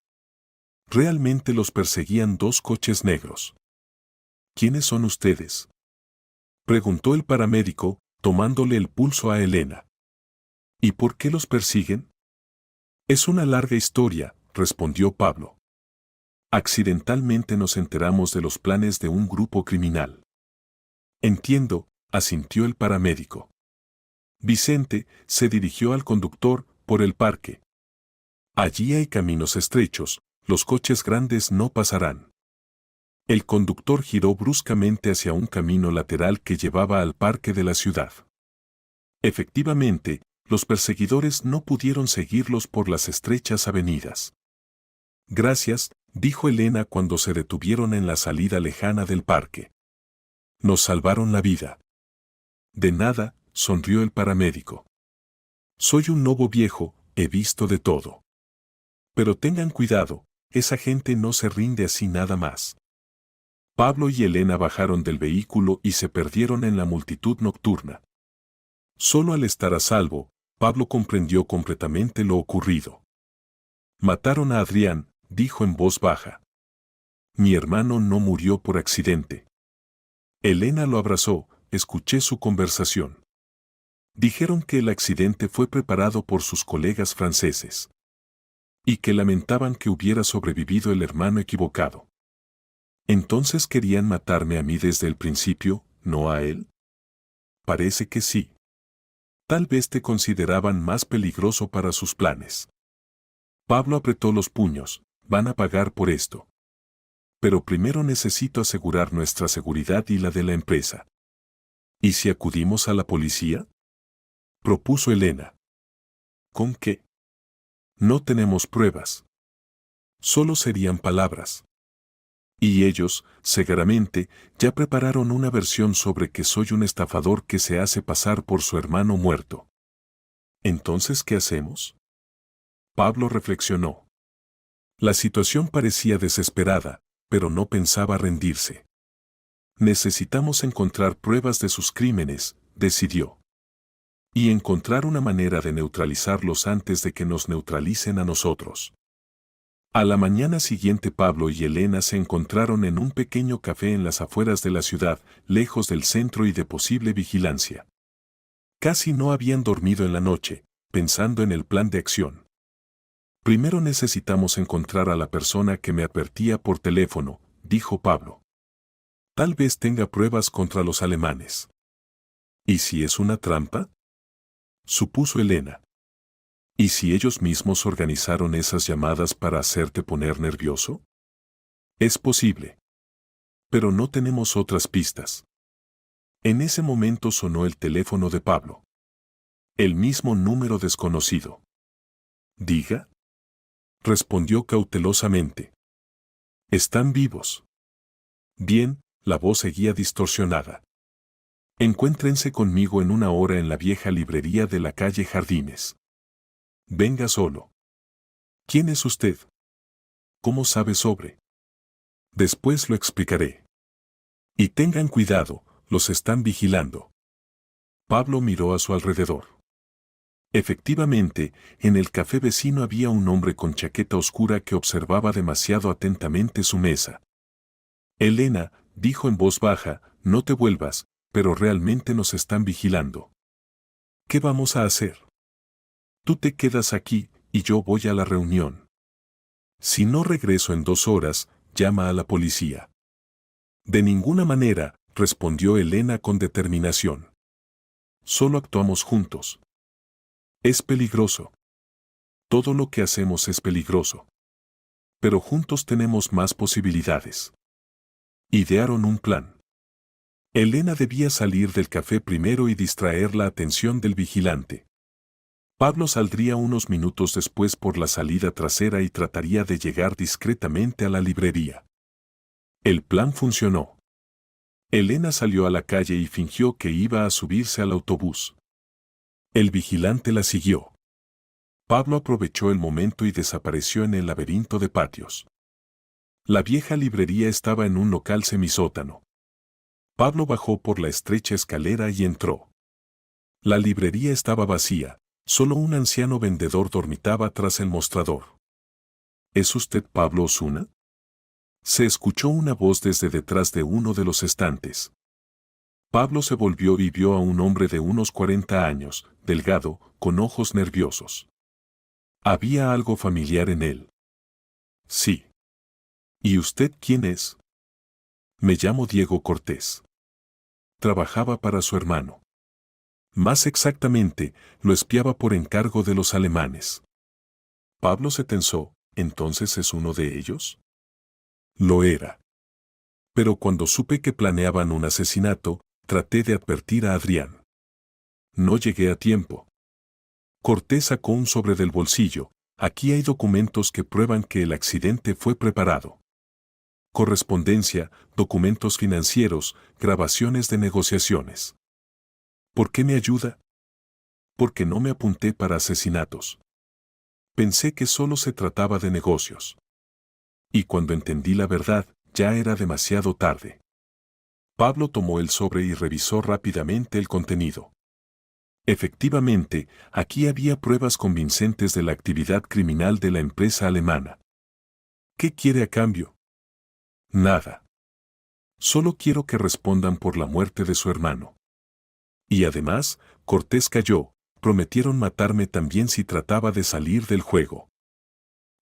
Speaker 1: Realmente los perseguían dos coches negros. «¿Quiénes son ustedes?», preguntó el paramédico, tomándole el pulso a Elena. «¿Y por qué los persiguen?». «Es una larga historia», respondió Pablo. «Accidentalmente nos enteramos de los planes de un grupo criminal». «Entiendo», asintió el paramédico. Vicente se dirigió al conductor por el parque. «Allí hay caminos estrechos, los coches grandes no pasarán». El conductor giró bruscamente hacia un camino lateral que llevaba al parque de la ciudad. Efectivamente, los perseguidores no pudieron seguirlos por las estrechas avenidas. «Gracias», dijo Elena cuando se detuvieron en la salida lejana del parque. «Nos salvaron la vida». «De nada», sonrió el paramédico. «Soy un lobo viejo, he visto de todo. Pero tengan cuidado, esa gente no se rinde así nada más». Pablo y Elena bajaron del vehículo y se perdieron en la multitud nocturna. Solo al estar a salvo, Pablo comprendió completamente lo ocurrido. «Mataron a Adrián», dijo en voz baja. «Mi hermano no murió por accidente». Elena lo abrazó, escuché su conversación. Dijeron que el accidente fue preparado por sus colegas franceses. Y que lamentaban que hubiera sobrevivido el hermano equivocado. «¿Entonces querían matarme a mí desde el principio, no a él?». «Parece que sí. Tal vez te consideraban más peligroso para sus planes». Pablo apretó los puños. «Van a pagar por esto. Pero primero necesito asegurar nuestra seguridad y la de la empresa». «¿Y si acudimos a la policía?», propuso Elena. «¿Con qué?». «No tenemos pruebas. Solo serían palabras». Y ellos, seguramente, ya prepararon una versión sobre que soy un estafador que se hace pasar por su hermano muerto. «¿Entonces qué hacemos?». Pablo reflexionó. La situación parecía desesperada, pero no pensaba rendirse. «Necesitamos encontrar pruebas de sus crímenes», decidió. «Y encontrar una manera de neutralizarlos antes de que nos neutralicen a nosotros». A la mañana siguiente Pablo y Elena se encontraron en un pequeño café en las afueras de la ciudad, lejos del centro y de posible vigilancia. Casi no habían dormido en la noche, pensando en el plan de acción. «Primero necesitamos encontrar a la persona que me advertía por teléfono», dijo Pablo. «Tal vez tenga pruebas contra los alemanes». «¿Y si es una trampa?», supuso Elena. «¿Y si ellos mismos organizaron esas llamadas para hacerte poner nervioso?». «Es posible. Pero no tenemos otras pistas». En ese momento sonó el teléfono de Pablo. El mismo número desconocido. «Diga», respondió cautelosamente. «Están vivos». «Bien», la voz seguía distorsionada. «Encuéntrense conmigo en 1 hora en la vieja librería de la calle Jardines. Venga solo». ¿Quién es usted? ¿Cómo sabe sobre? Después lo explicaré. Y tengan cuidado, los están vigilando. Pablo miró a su alrededor. Efectivamente, en el café vecino había un hombre con chaqueta oscura que observaba demasiado atentamente su mesa. Elena, dijo en voz baja, no te vuelvas, pero realmente nos están vigilando. ¿Qué vamos a hacer? Tú te quedas aquí, y yo voy a la reunión. Si no regreso en 2 horas, llama a la policía. De ninguna manera, respondió Elena con determinación. Solo actuamos juntos. Es peligroso. Todo lo que hacemos es peligroso. Pero juntos tenemos más posibilidades. Idearon un plan. Elena debía salir del café primero y distraer la atención del vigilante. Pablo saldría unos minutos después por la salida trasera y trataría de llegar discretamente a la librería. El plan funcionó. Elena salió a la calle y fingió que iba a subirse al autobús. El vigilante la siguió. Pablo aprovechó el momento y desapareció en el laberinto de patios. La vieja librería estaba en un local semisótano. Pablo bajó por la estrecha escalera y entró. La librería estaba vacía, solo un anciano vendedor dormitaba tras el mostrador. ¿Es usted Pablo Osuna? Se escuchó una voz desde detrás de uno de los estantes. Pablo se volvió y vio a un hombre de unos 40 años, delgado, con ojos nerviosos. Había algo familiar en él. Sí. ¿Y usted quién es? Me llamo Diego Cortés. Trabajaba para su hermano. Más exactamente, lo espiaba por encargo de los alemanes. Pablo se tensó, ¿entonces es uno de ellos? Lo era. Pero cuando supe que planeaban un asesinato, traté de advertir a Adrián. No llegué a tiempo. Cortés sacó un sobre del bolsillo. Aquí hay documentos que prueban que el accidente fue preparado. Correspondencia, documentos financieros, grabaciones de negociaciones. ¿Por qué me ayuda? Porque no me apunté para asesinatos. Pensé que solo se trataba de negocios. Y cuando entendí la verdad, ya era demasiado tarde. Pablo tomó el sobre y revisó rápidamente el contenido. Efectivamente, aquí había pruebas convincentes de la actividad criminal de la empresa alemana. ¿Qué quiere a cambio? Nada. Solo quiero que respondan por la muerte de su hermano. Y además, Cortés cayó, prometieron matarme también si trataba de salir del juego.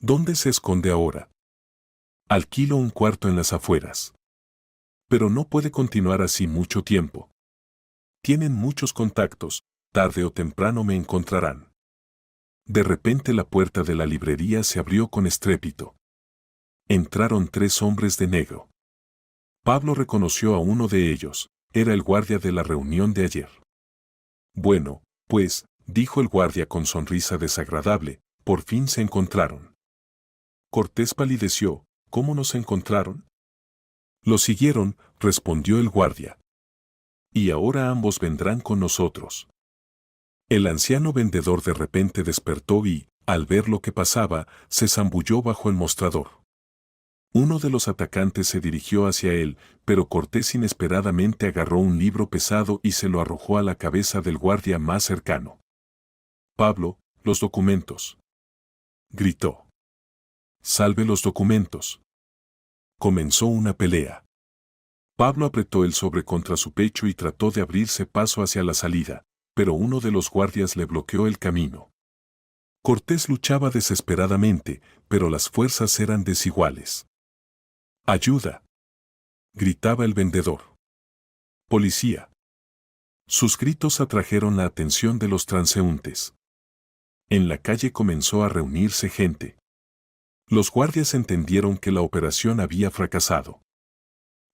Speaker 1: ¿Dónde se esconde ahora? Alquilo un cuarto en las afueras. Pero no puede continuar así mucho tiempo. Tienen muchos contactos, tarde o temprano me encontrarán. De repente la puerta de la librería se abrió con estrépito. Entraron 3 hombres de negro. Pablo reconoció a uno de ellos, era el guardia de la reunión de ayer. Bueno, pues, dijo el guardia con sonrisa desagradable, por fin se encontraron. Cortés palideció, ¿cómo nos encontraron? Lo siguieron, respondió el guardia. Y ahora ambos vendrán con nosotros. El anciano vendedor de repente despertó y, al ver lo que pasaba, se zambulló bajo el mostrador. Uno de los atacantes se dirigió hacia él, pero Cortés inesperadamente agarró un libro pesado y se lo arrojó a la cabeza del guardia más cercano. Pablo, los documentos. Gritó. Salve los documentos. Comenzó una pelea. Pablo apretó el sobre contra su pecho y trató de abrirse paso hacia la salida, pero uno de los guardias le bloqueó el camino. Cortés luchaba desesperadamente, pero las fuerzas eran desiguales. ¡Ayuda!, gritaba el vendedor. ¡Policía! Sus gritos atrajeron la atención de los transeúntes. En la calle comenzó a reunirse gente. Los guardias entendieron que la operación había fracasado.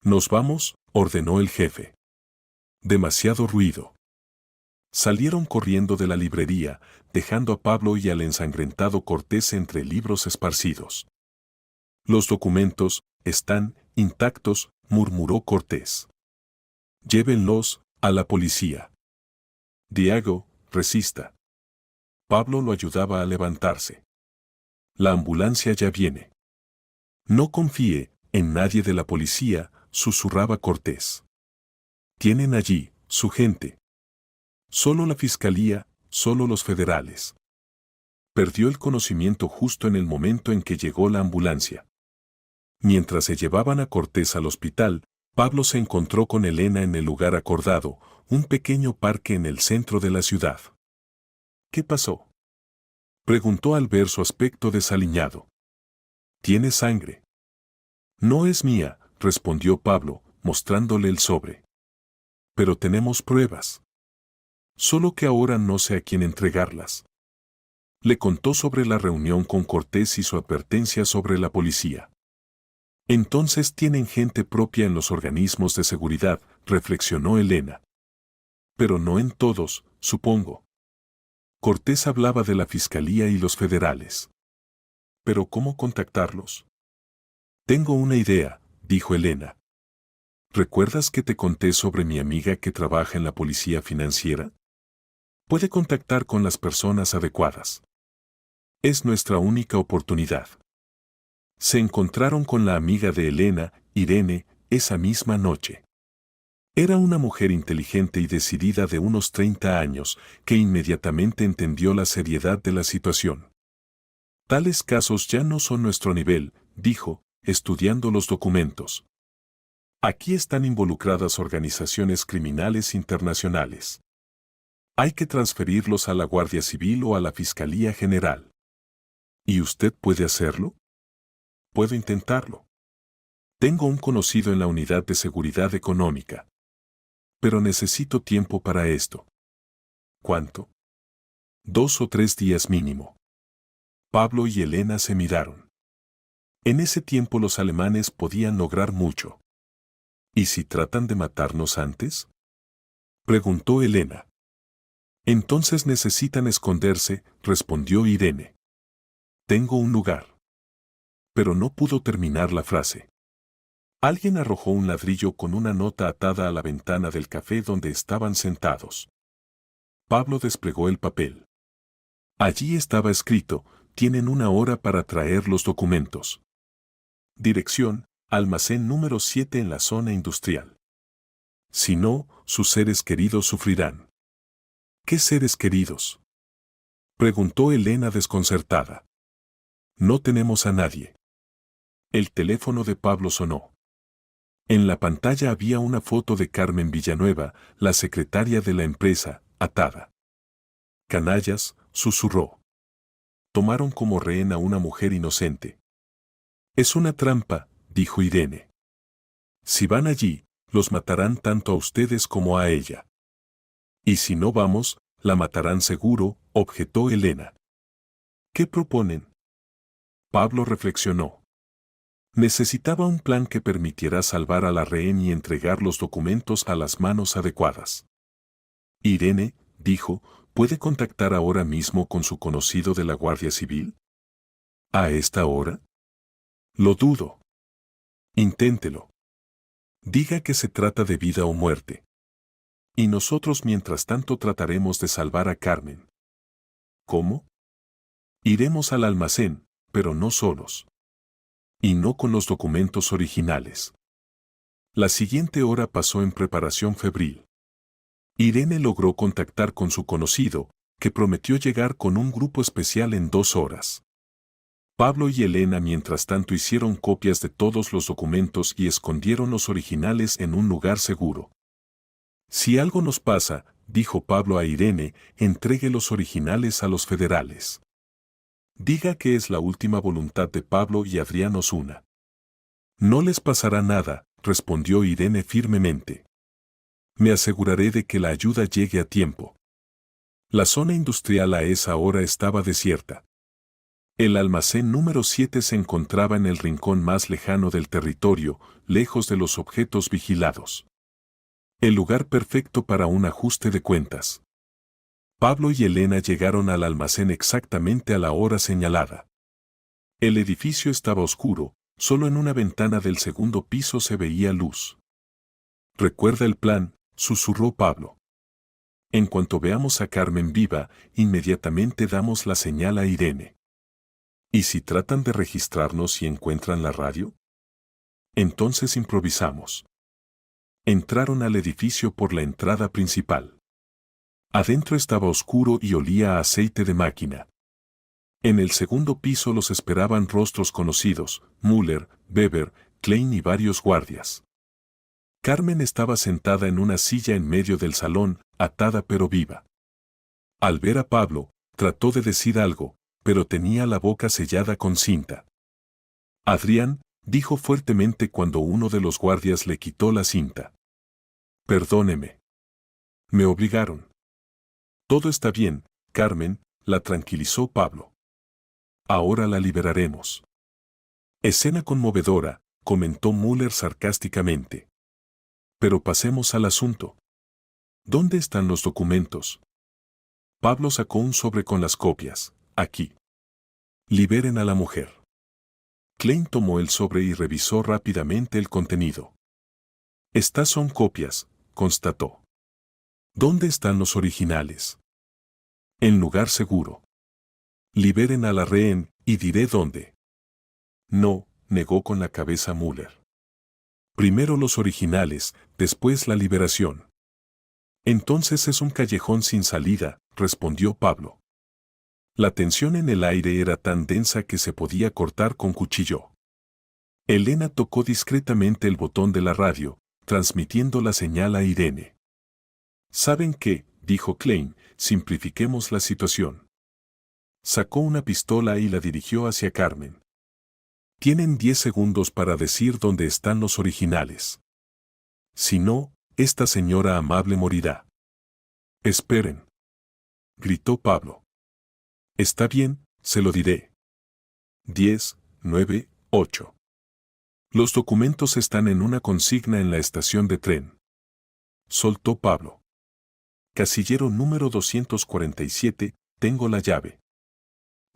Speaker 1: «Nos vamos», ordenó el jefe. Demasiado ruido. Salieron corriendo de la librería, dejando a Pablo y al ensangrentado Cortés entre libros esparcidos. «Los documentos están intactos», murmuró Cortés. «Llévenlos a la policía». «Diego, resista». Pablo lo ayudaba a levantarse. La ambulancia ya viene. No confíe en nadie de la policía, susurraba Cortés. Tienen allí su gente. Solo la fiscalía, solo los federales. Perdió el conocimiento justo en el momento en que llegó la ambulancia. Mientras se llevaban a Cortés al hospital, Pablo se encontró con Elena en el lugar acordado, un pequeño parque en el centro de la ciudad. ¿Qué pasó?, preguntó al ver su aspecto desaliñado. Tiene sangre. No es mía, respondió Pablo, mostrándole el sobre. Pero tenemos pruebas. Solo que ahora no sé a quién entregarlas. Le contó sobre la reunión con Cortés y su advertencia sobre la policía. Entonces tienen gente propia en los organismos de seguridad, reflexionó Elena. Pero no en todos, supongo. Cortés hablaba de la fiscalía y los federales. ¿Pero cómo contactarlos? Tengo una idea, dijo Elena. ¿Recuerdas que te conté sobre mi amiga que trabaja en la policía financiera? Puede contactar con las personas adecuadas. Es nuestra única oportunidad. Se encontraron con la amiga de Elena, Irene, esa misma noche. Era una mujer inteligente y decidida de unos 30 años, que inmediatamente entendió la seriedad de la situación. Tales casos ya no son nuestro nivel, dijo, estudiando los documentos. Aquí están involucradas organizaciones criminales internacionales. Hay que transferirlos a la Guardia Civil o a la Fiscalía General. ¿Y usted puede hacerlo? Puedo intentarlo. Tengo un conocido en la Unidad de Seguridad Económica. Pero necesito tiempo para esto. ¿Cuánto? 2 o 3 días mínimo. Pablo y Elena se miraron. En ese tiempo los alemanes podían lograr mucho. ¿Y si tratan de matarnos antes?, preguntó Elena. Entonces necesitan esconderse, respondió Irene. Tengo un lugar. Pero no pudo terminar la frase. Alguien arrojó un ladrillo con una nota atada a la ventana del café donde estaban sentados. Pablo desplegó el papel. Allí estaba escrito: tienen 1 hora para traer los documentos. Dirección: almacén número 7 en la zona industrial. Si no, sus seres queridos sufrirán. ¿Qué seres queridos?, preguntó Elena desconcertada. No tenemos a nadie. El teléfono de Pablo sonó. En la pantalla había una foto de Carmen Villanueva, la secretaria de la empresa, atada. Canallas, susurró. Tomaron como rehén a una mujer inocente. Es una trampa, dijo Irene. Si van allí, los matarán tanto a ustedes como a ella. Y si no vamos, la matarán seguro, objetó Elena. ¿Qué proponen? Pablo reflexionó. Necesitaba un plan que permitiera salvar a la rehén y entregar los documentos a las manos adecuadas. Irene, dijo, ¿puede contactar ahora mismo con su conocido de la Guardia Civil? ¿A esta hora? Lo dudo. Inténtelo. Diga que se trata de vida o muerte. Y nosotros mientras tanto trataremos de salvar a Carmen. ¿Cómo? Iremos al almacén, pero no solos. Y no con los documentos originales. La siguiente hora pasó en preparación febril. Irene logró contactar con su conocido, que prometió llegar con un grupo especial en 2 horas. Pablo y Elena mientras tanto hicieron copias de todos los documentos y escondieron los originales en un lugar seguro. Si algo nos pasa, dijo Pablo a Irene, entregue los originales a los federales. Diga que es la última voluntad de Pablo y Adrián Osuna. No les pasará nada, respondió Irene firmemente. Me aseguraré de que la ayuda llegue a tiempo. La zona industrial a esa hora estaba desierta. El almacén número 7 se encontraba en el rincón más lejano del territorio, lejos de los objetos vigilados. El lugar perfecto para un ajuste de cuentas. Pablo y Elena llegaron al almacén exactamente a la hora señalada. El edificio estaba oscuro, solo en una ventana del segundo piso se veía luz. «¿Recuerda el plan?», susurró Pablo. «En cuanto veamos a Carmen viva, inmediatamente damos la señal a Irene. ¿Y si tratan de registrarnos y encuentran la radio? Entonces improvisamos. Entraron al edificio por la entrada principal. Adentro estaba oscuro y olía a aceite de máquina. En el segundo piso los esperaban rostros conocidos, Müller, Weber, Klein y varios guardias. Carmen estaba sentada en una silla en medio del salón, atada pero viva. Al ver a Pablo, trató de decir algo, pero tenía la boca sellada con cinta. Adrián, dijo fuertemente cuando uno de los guardias le quitó la cinta. Perdóneme. Me obligaron. Todo está bien, Carmen, la tranquilizó Pablo. Ahora la liberaremos. Escena conmovedora, comentó Müller sarcásticamente. Pero pasemos al asunto. ¿Dónde están los documentos? Pablo sacó un sobre con las copias. Aquí. Liberen a la mujer. Klein tomó el sobre y revisó rápidamente el contenido. Estas son copias, constató. ¿Dónde están los originales? En lugar seguro. Liberen a la rehén, y diré dónde. No, negó con la cabeza Müller. Primero los originales, después la liberación. Entonces es un callejón sin salida, respondió Pablo. La tensión en el aire era tan densa que se podía cortar con cuchillo. Elena tocó discretamente el botón de la radio, transmitiendo la señal a Irene. ¿Saben qué?, dijo Klein, simplifiquemos la situación. Sacó una pistola y la dirigió hacia Carmen. Tienen 10 segundos para decir dónde están los originales. Si no, esta señora amable morirá. Esperen. Gritó Pablo. Está bien, se lo diré. 10, 9, 8. Los documentos están en una consigna en la estación de tren. Soltó Pablo. Casillero número 247, tengo la llave.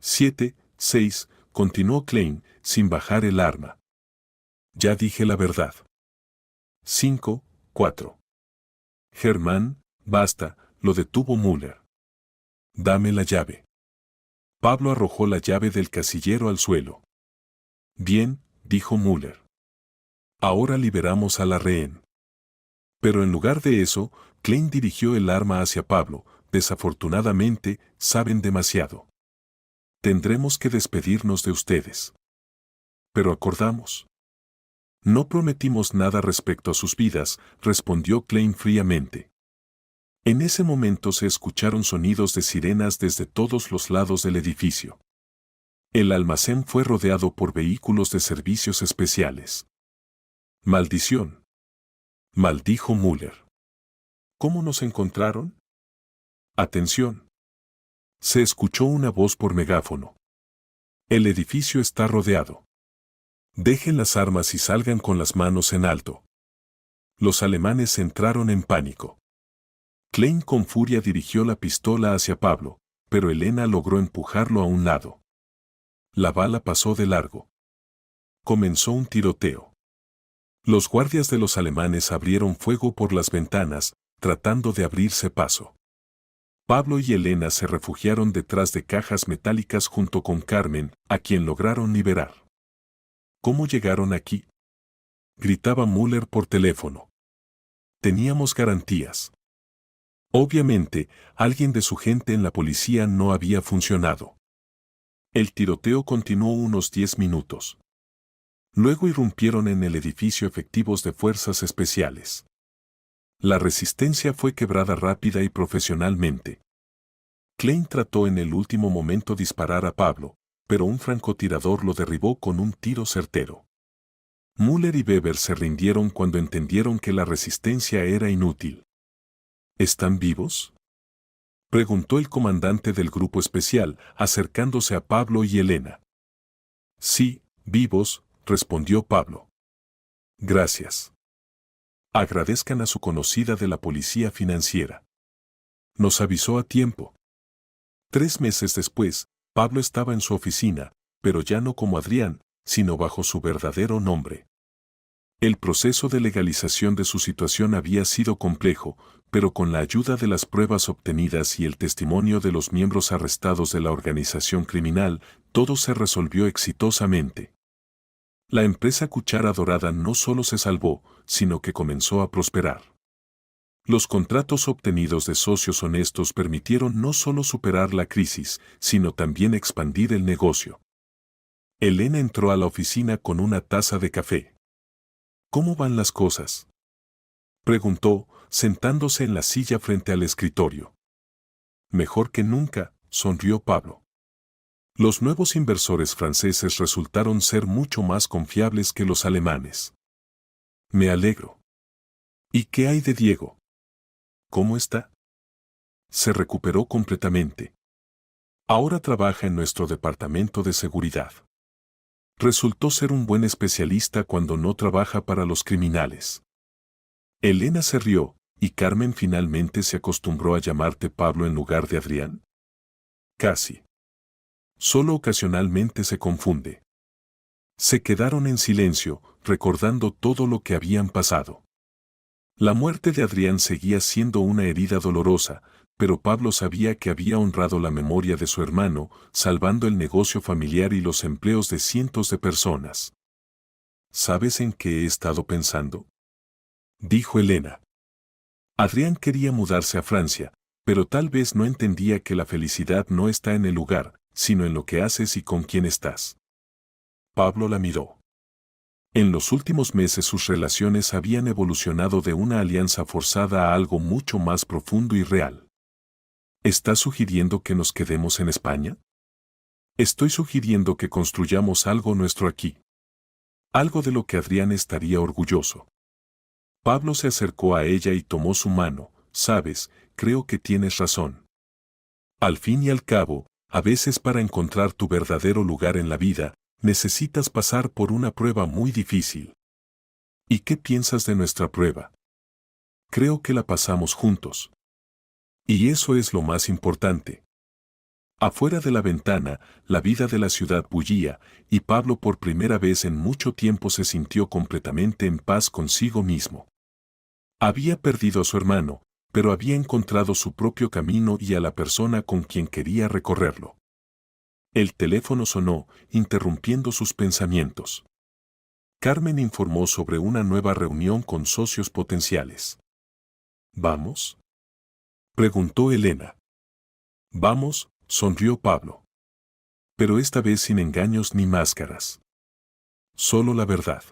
Speaker 1: 7, 6, continuó Klein, sin bajar el arma. Ya dije la verdad. 5, 4. Germán, basta, lo detuvo Müller. Dame la llave. Pablo arrojó la llave del casillero al suelo. Bien, dijo Müller. Ahora liberamos a la rehén. Pero en lugar de eso, Klein dirigió el arma hacia Pablo. Desafortunadamente, saben demasiado. Tendremos que despedirnos de ustedes. Pero acordamos. No prometimos nada respecto a sus vidas, respondió Klein fríamente. En ese momento se escucharon sonidos de sirenas desde todos los lados del edificio. El almacén fue rodeado por vehículos de servicios especiales. Maldición. Maldijo Müller. ¿Cómo nos encontraron? Atención. Se escuchó una voz por megáfono. El edificio está rodeado. Dejen las armas y salgan con las manos en alto. Los alemanes entraron en pánico. Klein con furia dirigió la pistola hacia Pablo, pero Elena logró empujarlo a un lado. La bala pasó de largo. Comenzó un tiroteo. Los guardias de los alemanes abrieron fuego por las ventanas, tratando de abrirse paso. Pablo y Elena se refugiaron detrás de cajas metálicas junto con Carmen, a quien lograron liberar. ¿Cómo llegaron aquí?, gritaba Müller por teléfono. Teníamos garantías. Obviamente, alguien de su gente en la policía no había funcionado. El tiroteo continuó unos 10 minutos. Luego irrumpieron en el edificio efectivos de fuerzas especiales. La resistencia fue quebrada rápida y profesionalmente. Klein trató en el último momento disparar a Pablo, pero un francotirador lo derribó con un tiro certero. Müller y Weber se rindieron cuando entendieron que la resistencia era inútil. ¿Están vivos?, preguntó el comandante del grupo especial, acercándose a Pablo y Elena. Sí, vivos, respondió Pablo. Gracias. Agradezcan a su conocida de la policía financiera. Nos avisó a tiempo. 3 meses después, Pablo estaba en su oficina, pero ya no como Adrián, sino bajo su verdadero nombre. El proceso de legalización de su situación había sido complejo, pero con la ayuda de las pruebas obtenidas y el testimonio de los miembros arrestados de la organización criminal, todo se resolvió exitosamente. La empresa Cuchara Dorada no solo se salvó, sino que comenzó a prosperar. Los contratos obtenidos de socios honestos permitieron no solo superar la crisis, sino también expandir el negocio. Elena entró a la oficina con una taza de café. ¿Cómo van las cosas?, preguntó, sentándose en la silla frente al escritorio. Mejor que nunca, sonrió Pablo. Los nuevos inversores franceses resultaron ser mucho más confiables que los alemanes. Me alegro. ¿Y qué hay de Diego? ¿Cómo está? Se recuperó completamente. Ahora trabaja en nuestro departamento de seguridad. Resultó ser un buen especialista cuando no trabaja para los criminales. Elena se rió, ¿y Carmen finalmente se acostumbró a llamarte Pablo en lugar de Adrián? Casi. Solo ocasionalmente se confunde. Se quedaron en silencio, recordando todo lo que habían pasado. La muerte de Adrián seguía siendo una herida dolorosa, pero Pablo sabía que había honrado la memoria de su hermano, salvando el negocio familiar y los empleos de cientos de personas. ¿Sabes en qué he estado pensando?, dijo Elena. Adrián quería mudarse a Francia, pero tal vez no entendía que la felicidad no está en el lugar, sino en lo que haces y con quién estás. Pablo la miró. En los últimos meses sus relaciones habían evolucionado de una alianza forzada a algo mucho más profundo y real. ¿Estás sugiriendo que nos quedemos en España? Estoy sugiriendo que construyamos algo nuestro aquí. Algo de lo que Adrián estaría orgulloso. Pablo se acercó a ella y tomó su mano. Sabes, creo que tienes razón. Al fin y al cabo, a veces para encontrar tu verdadero lugar en la vida, necesitas pasar por una prueba muy difícil. ¿Y qué piensas de nuestra prueba? Creo que la pasamos juntos. Y eso es lo más importante. Afuera de la ventana, la vida de la ciudad bullía, y Pablo por primera vez en mucho tiempo se sintió completamente en paz consigo mismo. Había perdido a su hermano, pero había encontrado su propio camino y a la persona con quien quería recorrerlo. El teléfono sonó, interrumpiendo sus pensamientos. Carmen informó sobre una nueva reunión con socios potenciales. ¿Vamos?, preguntó Elena. Vamos, sonrió Pablo. Pero esta vez sin engaños ni máscaras. Solo la verdad.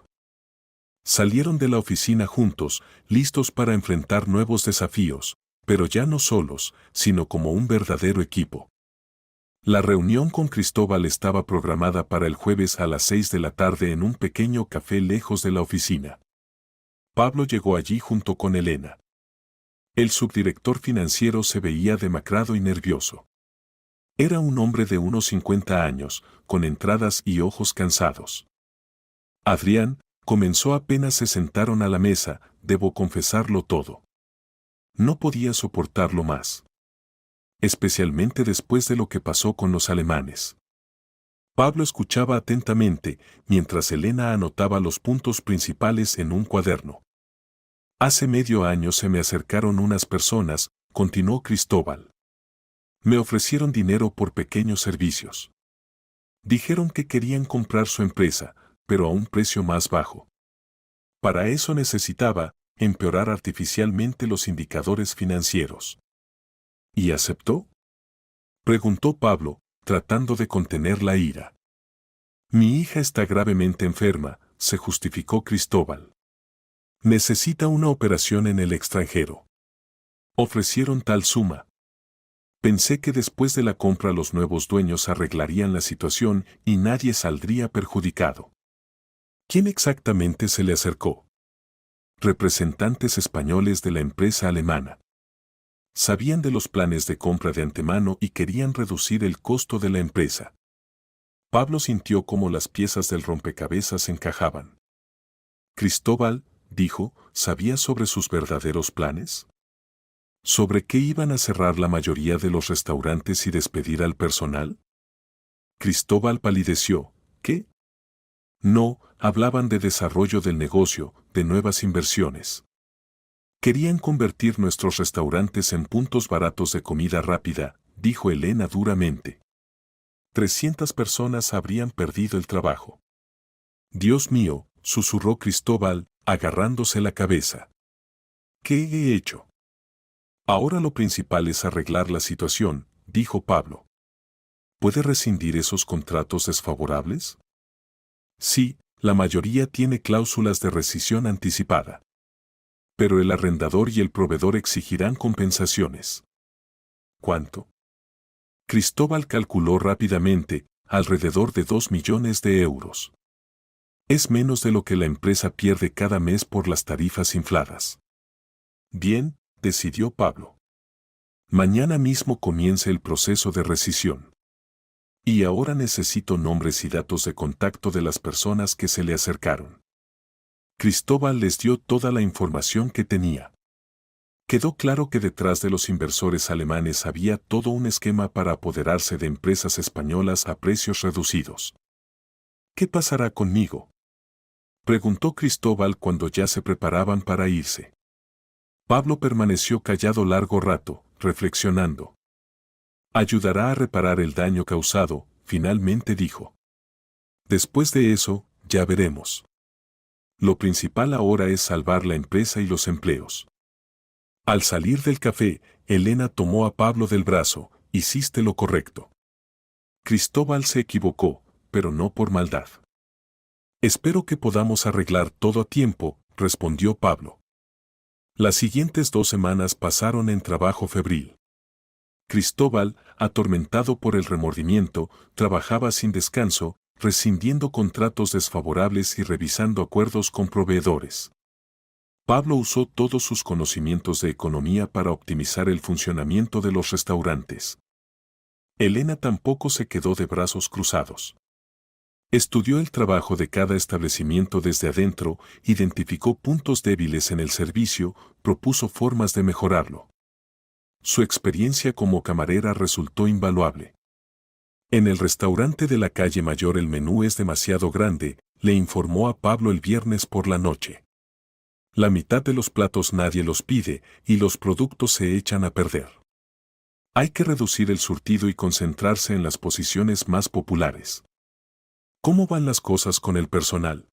Speaker 1: Salieron de la oficina juntos, listos para enfrentar nuevos desafíos, pero ya no solos, sino como un verdadero equipo. La reunión con Cristóbal estaba programada para el jueves a las 6 de la tarde en un pequeño café lejos de la oficina. Pablo llegó allí junto con Elena. El subdirector financiero se veía demacrado y nervioso. Era un hombre de unos 50 años, con entradas y ojos cansados. Adrián, comenzó apenas se sentaron a la mesa, debo confesarlo todo. No podía soportarlo más. Especialmente después de lo que pasó con los alemanes. Pablo escuchaba atentamente, mientras Elena anotaba los puntos principales en un cuaderno. Hace medio año se me acercaron unas personas, continuó Cristóbal. Me ofrecieron dinero por pequeños servicios. Dijeron que querían comprar su empresa, pero a un precio más bajo. Para eso necesitaba empeorar artificialmente los indicadores financieros. ¿Y aceptó?, preguntó Pablo, tratando de contener la ira. Mi hija está gravemente enferma, se justificó Cristóbal. Necesita una operación en el extranjero. Ofrecieron tal suma. Pensé que después de la compra los nuevos dueños arreglarían la situación y nadie saldría perjudicado. ¿Quién exactamente se le acercó? Representantes españoles de la empresa alemana. Sabían de los planes de compra de antemano y querían reducir el costo de la empresa. Pablo sintió cómo las piezas del rompecabezas encajaban. Cristóbal, dijo, ¿sabía sobre sus verdaderos planes? ¿Sobre qué iban a cerrar la mayoría de los restaurantes y despedir al personal? Cristóbal palideció. ¿Qué? No, hablaban de desarrollo del negocio, de nuevas inversiones. Querían convertir nuestros restaurantes en puntos baratos de comida rápida, dijo Elena duramente. 300 personas habrían perdido el trabajo. Dios mío, susurró Cristóbal, agarrándose la cabeza. ¿Qué he hecho? Ahora lo principal es arreglar la situación, dijo Pablo. ¿Puede rescindir esos contratos desfavorables? Sí, la mayoría tiene cláusulas de rescisión anticipada. Pero el arrendador y el proveedor exigirán compensaciones. ¿Cuánto? Cristóbal calculó rápidamente, alrededor de 2 millones de euros. Es menos de lo que la empresa pierde cada mes por las tarifas infladas. Bien, decidió Pablo. Mañana mismo comience el proceso de rescisión. Y ahora necesito nombres y datos de contacto de las personas que se le acercaron. Cristóbal les dio toda la información que tenía. Quedó claro que detrás de los inversores alemanes había todo un esquema para apoderarse de empresas españolas a precios reducidos. ¿Qué pasará conmigo?, preguntó Cristóbal cuando ya se preparaban para irse. Pablo permaneció callado largo rato, reflexionando. Ayudará a reparar el daño causado, finalmente dijo. Después de eso, ya veremos. Lo principal ahora es salvar la empresa y los empleos. Al salir del café, Elena tomó a Pablo del brazo. Hiciste lo correcto. Cristóbal se equivocó, pero no por maldad. Espero que podamos arreglar todo a tiempo, respondió Pablo. Las siguientes 2 semanas pasaron en trabajo febril. Cristóbal, atormentado por el remordimiento, trabajaba sin descanso, rescindiendo contratos desfavorables y revisando acuerdos con proveedores. Pablo usó todos sus conocimientos de economía para optimizar el funcionamiento de los restaurantes. Elena tampoco se quedó de brazos cruzados. Estudió el trabajo de cada establecimiento desde adentro, identificó puntos débiles en el servicio, propuso formas de mejorarlo. Su experiencia como camarera resultó invaluable. En el restaurante de la calle Mayor el menú es demasiado grande, le informó a Pablo el viernes por la noche. La mitad de los platos nadie los pide y los productos se echan a perder. Hay que reducir el surtido y concentrarse en las posiciones más populares. ¿Cómo van las cosas con el personal?,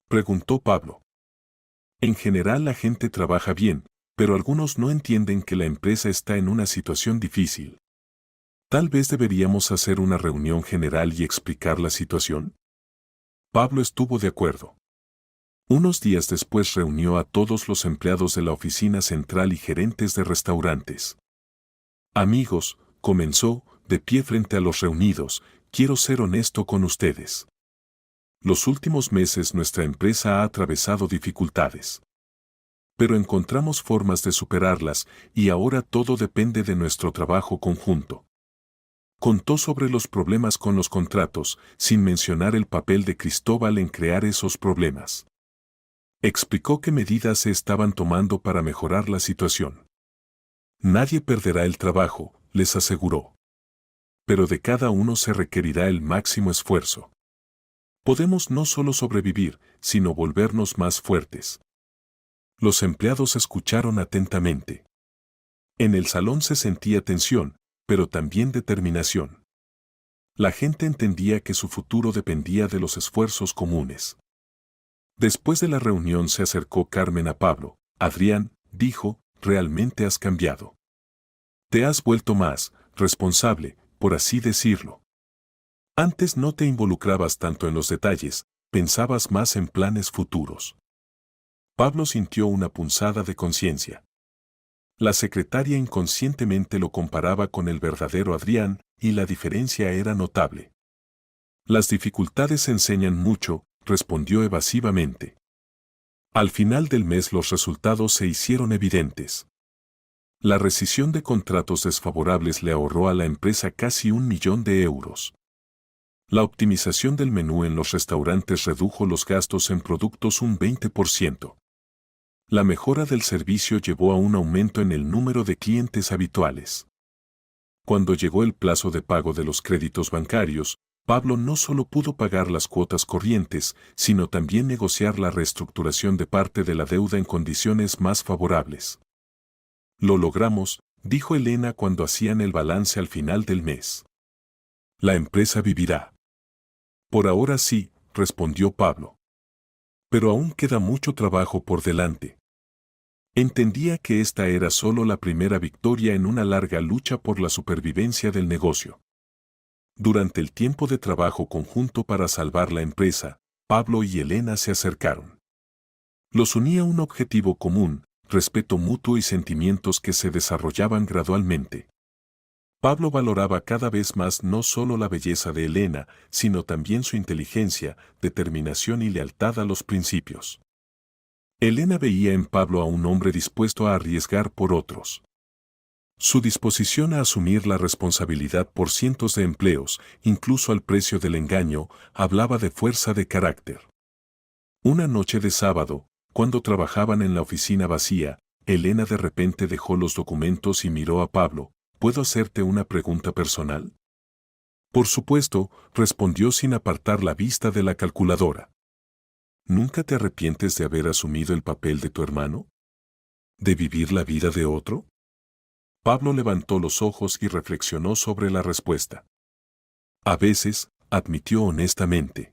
Speaker 1: preguntó Pablo. En general la gente trabaja bien, pero algunos no entienden que la empresa está en una situación difícil. Tal vez deberíamos hacer una reunión general y explicar la situación. Pablo estuvo de acuerdo. Unos días después reunió a todos los empleados de la oficina central y gerentes de restaurantes. Amigos, comenzó, de pie frente a los reunidos, quiero ser honesto con ustedes. Los últimos meses nuestra empresa ha atravesado dificultades. Pero encontramos formas de superarlas y ahora todo depende de nuestro trabajo conjunto. Contó sobre los problemas con los contratos, sin mencionar el papel de Cristóbal en crear esos problemas. Explicó qué medidas se estaban tomando para mejorar la situación. Nadie perderá el trabajo, les aseguró. Pero de cada uno se requerirá el máximo esfuerzo. Podemos no solo sobrevivir, sino volvernos más fuertes. Los empleados escucharon atentamente. En el salón se sentía tensión, pero también determinación. La gente entendía que su futuro dependía de los esfuerzos comunes. Después de la reunión se acercó Carmen a Pablo. Adrián, dijo, realmente has cambiado. Te has vuelto más responsable, por así decirlo. Antes no te involucrabas tanto en los detalles, pensabas más en planes futuros. Pablo sintió una punzada de conciencia. La secretaria inconscientemente lo comparaba con el verdadero Adrián, y la diferencia era notable. Las dificultades enseñan mucho, respondió evasivamente. Al final del mes los resultados se hicieron evidentes. La rescisión de contratos desfavorables le ahorró a la empresa casi 1 millón de euros. La optimización del menú en los restaurantes redujo los gastos en productos un 20%. La mejora del servicio llevó a un aumento en el número de clientes habituales. Cuando llegó el plazo de pago de los créditos bancarios, Pablo no solo pudo pagar las cuotas corrientes, sino también negociar la reestructuración de parte de la deuda en condiciones más favorables. Lo logramos, dijo Elena cuando hacían el balance al final del mes. La empresa vivirá. Por ahora sí, respondió Pablo. Pero aún queda mucho trabajo por delante. Entendía que esta era solo la primera victoria en una larga lucha por la supervivencia del negocio. Durante el tiempo de trabajo conjunto para salvar la empresa, Pablo y Elena se acercaron. Los unía un objetivo común, respeto mutuo y sentimientos que se desarrollaban gradualmente. Pablo valoraba cada vez más no solo la belleza de Elena, sino también su inteligencia, determinación y lealtad a los principios. Elena veía en Pablo a un hombre dispuesto a arriesgar por otros. Su disposición a asumir la responsabilidad por cientos de empleos, incluso al precio del engaño, hablaba de fuerza de carácter. Una noche de sábado, cuando trabajaban en la oficina vacía, Elena de repente dejó los documentos y miró a Pablo. ¿Puedo hacerte una pregunta personal? Por supuesto, respondió sin apartar la vista de la calculadora. ¿Nunca te arrepientes de haber asumido el papel de tu hermano? ¿De vivir la vida de otro? Pablo levantó los ojos y reflexionó sobre la respuesta. A veces, admitió honestamente.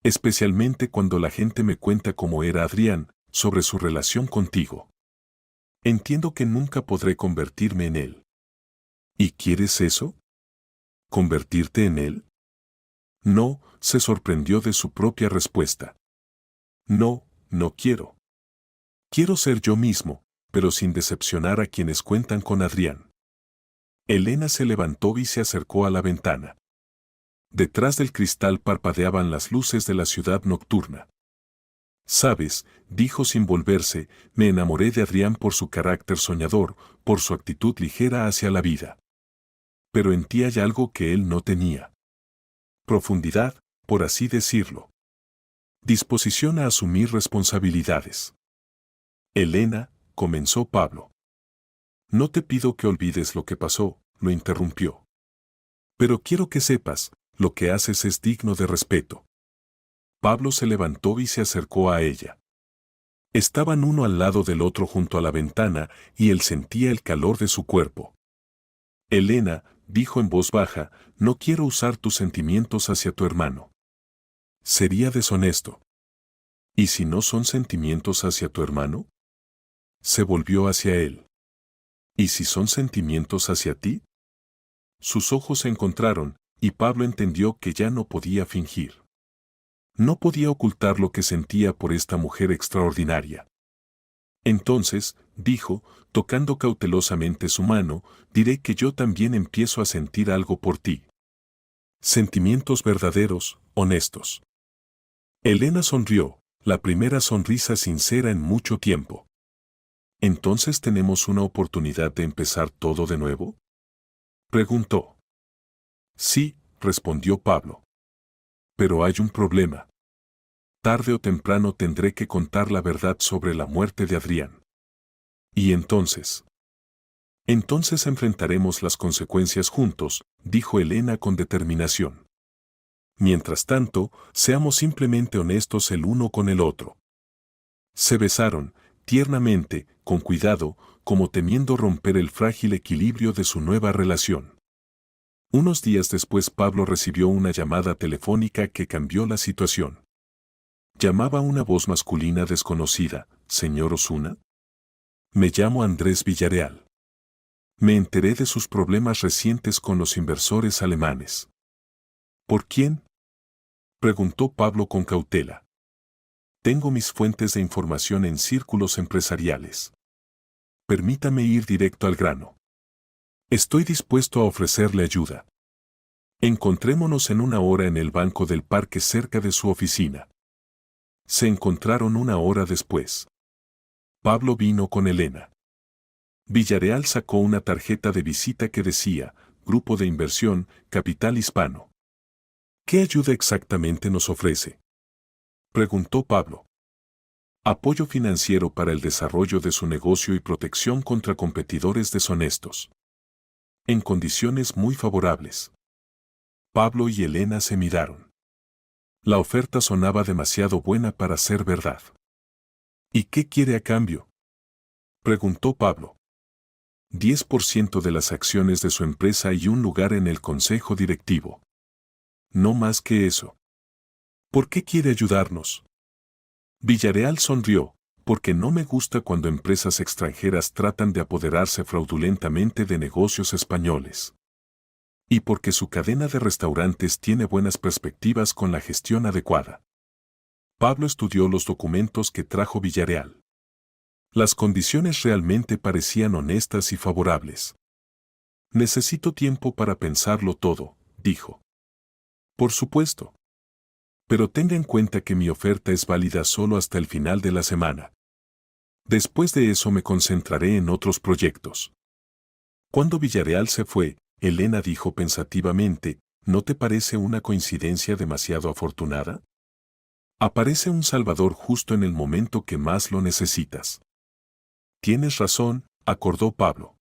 Speaker 1: Especialmente cuando la gente me cuenta cómo era Adrián, sobre su relación contigo. Entiendo que nunca podré convertirme en él. ¿Y quieres eso? ¿Convertirte en él? No, se sorprendió de su propia respuesta. No, no quiero. Quiero ser yo mismo, pero sin decepcionar a quienes cuentan con Adrián. Elena se levantó y se acercó a la ventana. Detrás del cristal parpadeaban las luces de la ciudad nocturna. Sabes, dijo sin volverse, me enamoré de Adrián por su carácter soñador, por su actitud ligera hacia la vida. Pero en ti hay algo que él no tenía. Profundidad, por así decirlo. Disposición a asumir responsabilidades. Elena, comenzó Pablo. No te pido que olvides lo que pasó, lo interrumpió. Pero quiero que sepas, lo que haces es digno de respeto. Pablo se levantó y se acercó a ella. Estaban uno al lado del otro junto a la ventana y él sentía el calor de su cuerpo. Elena, dijo en voz baja, no quiero usar tus sentimientos hacia tu hermano. Sería deshonesto. ¿Y si no son sentimientos hacia tu hermano? Se volvió hacia él. ¿Y si son sentimientos hacia ti? Sus ojos se encontraron, y Pablo entendió que ya no podía fingir. No podía ocultar lo que sentía por esta mujer extraordinaria. Entonces, dijo, tocando cautelosamente su mano, diré que yo también empiezo a sentir algo por ti. Sentimientos verdaderos, honestos. Elena sonrió, la primera sonrisa sincera en mucho tiempo. ¿Entonces tenemos una oportunidad de empezar todo de nuevo? Preguntó. Sí, respondió Pablo. Pero hay un problema. Tarde o temprano tendré que contar la verdad sobre la muerte de Adrián. ¿Y entonces? Entonces enfrentaremos las consecuencias juntos, dijo Elena con determinación. Mientras tanto, seamos simplemente honestos el uno con el otro. Se besaron, tiernamente, con cuidado, como temiendo romper el frágil equilibrio de su nueva relación. Unos días después Pablo recibió una llamada telefónica que cambió la situación. Llamaba una voz masculina desconocida. ¿Señor Osuna? Me llamo Andrés Villarreal. Me enteré de sus problemas recientes con los inversores alemanes. ¿Por quién? Preguntó Pablo con cautela. Tengo mis fuentes de información en círculos empresariales. Permítame ir directo al grano. Estoy dispuesto a ofrecerle ayuda. Encontrémonos en una hora en el banco del parque cerca de su oficina. Se encontraron una hora después. Pablo vino con Elena. Villarreal sacó una tarjeta de visita que decía, Grupo de Inversión, Capital Hispano. ¿Qué ayuda exactamente nos ofrece? Preguntó Pablo. Apoyo financiero para el desarrollo de su negocio y protección contra competidores deshonestos. En condiciones muy favorables. Pablo y Elena se miraron. La oferta sonaba demasiado buena para ser verdad. ¿Y qué quiere a cambio?, preguntó Pablo. 10% de las acciones de su empresa y un lugar en el consejo directivo. No más que eso. ¿Por qué quiere ayudarnos? Villarreal sonrió, porque no me gusta cuando empresas extranjeras tratan de apoderarse fraudulentamente de negocios españoles. Y porque su cadena de restaurantes tiene buenas perspectivas con la gestión adecuada. Pablo estudió los documentos que trajo Villarreal. Las condiciones realmente parecían honestas y favorables. Necesito tiempo para pensarlo todo, dijo. Por supuesto. Pero tenga en cuenta que mi oferta es válida solo hasta el final de la semana. Después de eso me concentraré en otros proyectos. Cuando Villarreal se fue, Elena dijo pensativamente, ¿no te parece una coincidencia demasiado afortunada? Aparece un salvador justo en el momento que más lo necesitas. Tienes razón, acordó Pablo.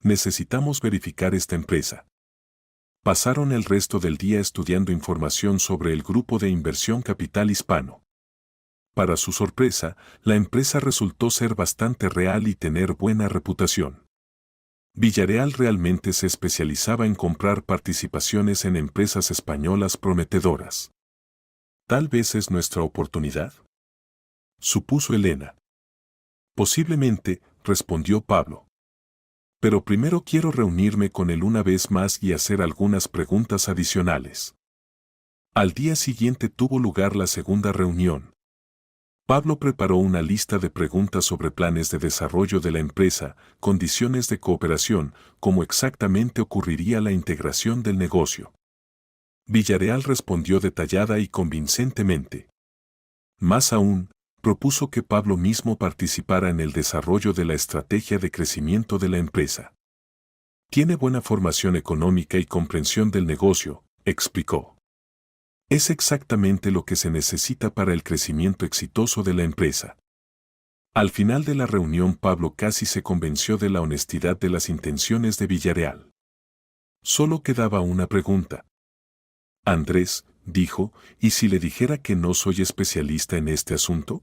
Speaker 1: Necesitamos verificar esta empresa. Pasaron el resto del día estudiando información sobre el grupo de inversión Capital Hispano. Para su sorpresa, la empresa resultó ser bastante real y tener buena reputación. Villarreal realmente se especializaba en comprar participaciones en empresas españolas prometedoras. Tal vez es nuestra oportunidad, supuso Elena. Posiblemente, respondió Pablo. Pero primero quiero reunirme con él una vez más y hacer algunas preguntas adicionales. Al día siguiente tuvo lugar la segunda reunión. Pablo preparó una lista de preguntas sobre planes de desarrollo de la empresa, condiciones de cooperación, cómo exactamente ocurriría la integración del negocio. Villarreal respondió detallada y convincentemente. Más aún, propuso que Pablo mismo participara en el desarrollo de la estrategia de crecimiento de la empresa. Tiene buena formación económica y comprensión del negocio, explicó. Es exactamente lo que se necesita para el crecimiento exitoso de la empresa. Al final de la reunión Pablo casi se convenció de la honestidad de las intenciones de Villarreal. Solo quedaba una pregunta. Andrés, dijo, ¿y si le dijera que no soy especialista en este asunto?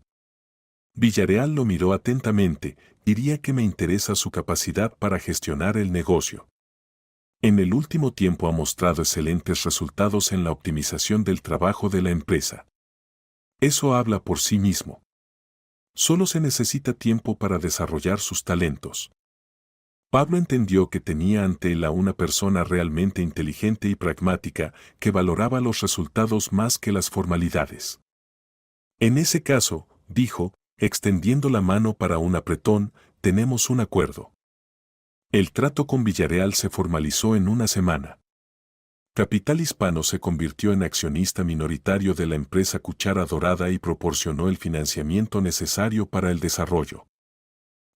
Speaker 1: Villarreal lo miró atentamente, diría que me interesa su capacidad para gestionar el negocio. En el último tiempo ha mostrado excelentes resultados en la optimización del trabajo de la empresa. Eso habla por sí mismo. Solo se necesita tiempo para desarrollar sus talentos. Pablo entendió que tenía ante él a una persona realmente inteligente y pragmática que valoraba los resultados más que las formalidades. En ese caso, dijo, extendiendo la mano para un apretón, tenemos un acuerdo. El trato con Villarreal se formalizó en una semana. Capital Hispano se convirtió en accionista minoritario de la empresa Cuchara Dorada y proporcionó el financiamiento necesario para el desarrollo.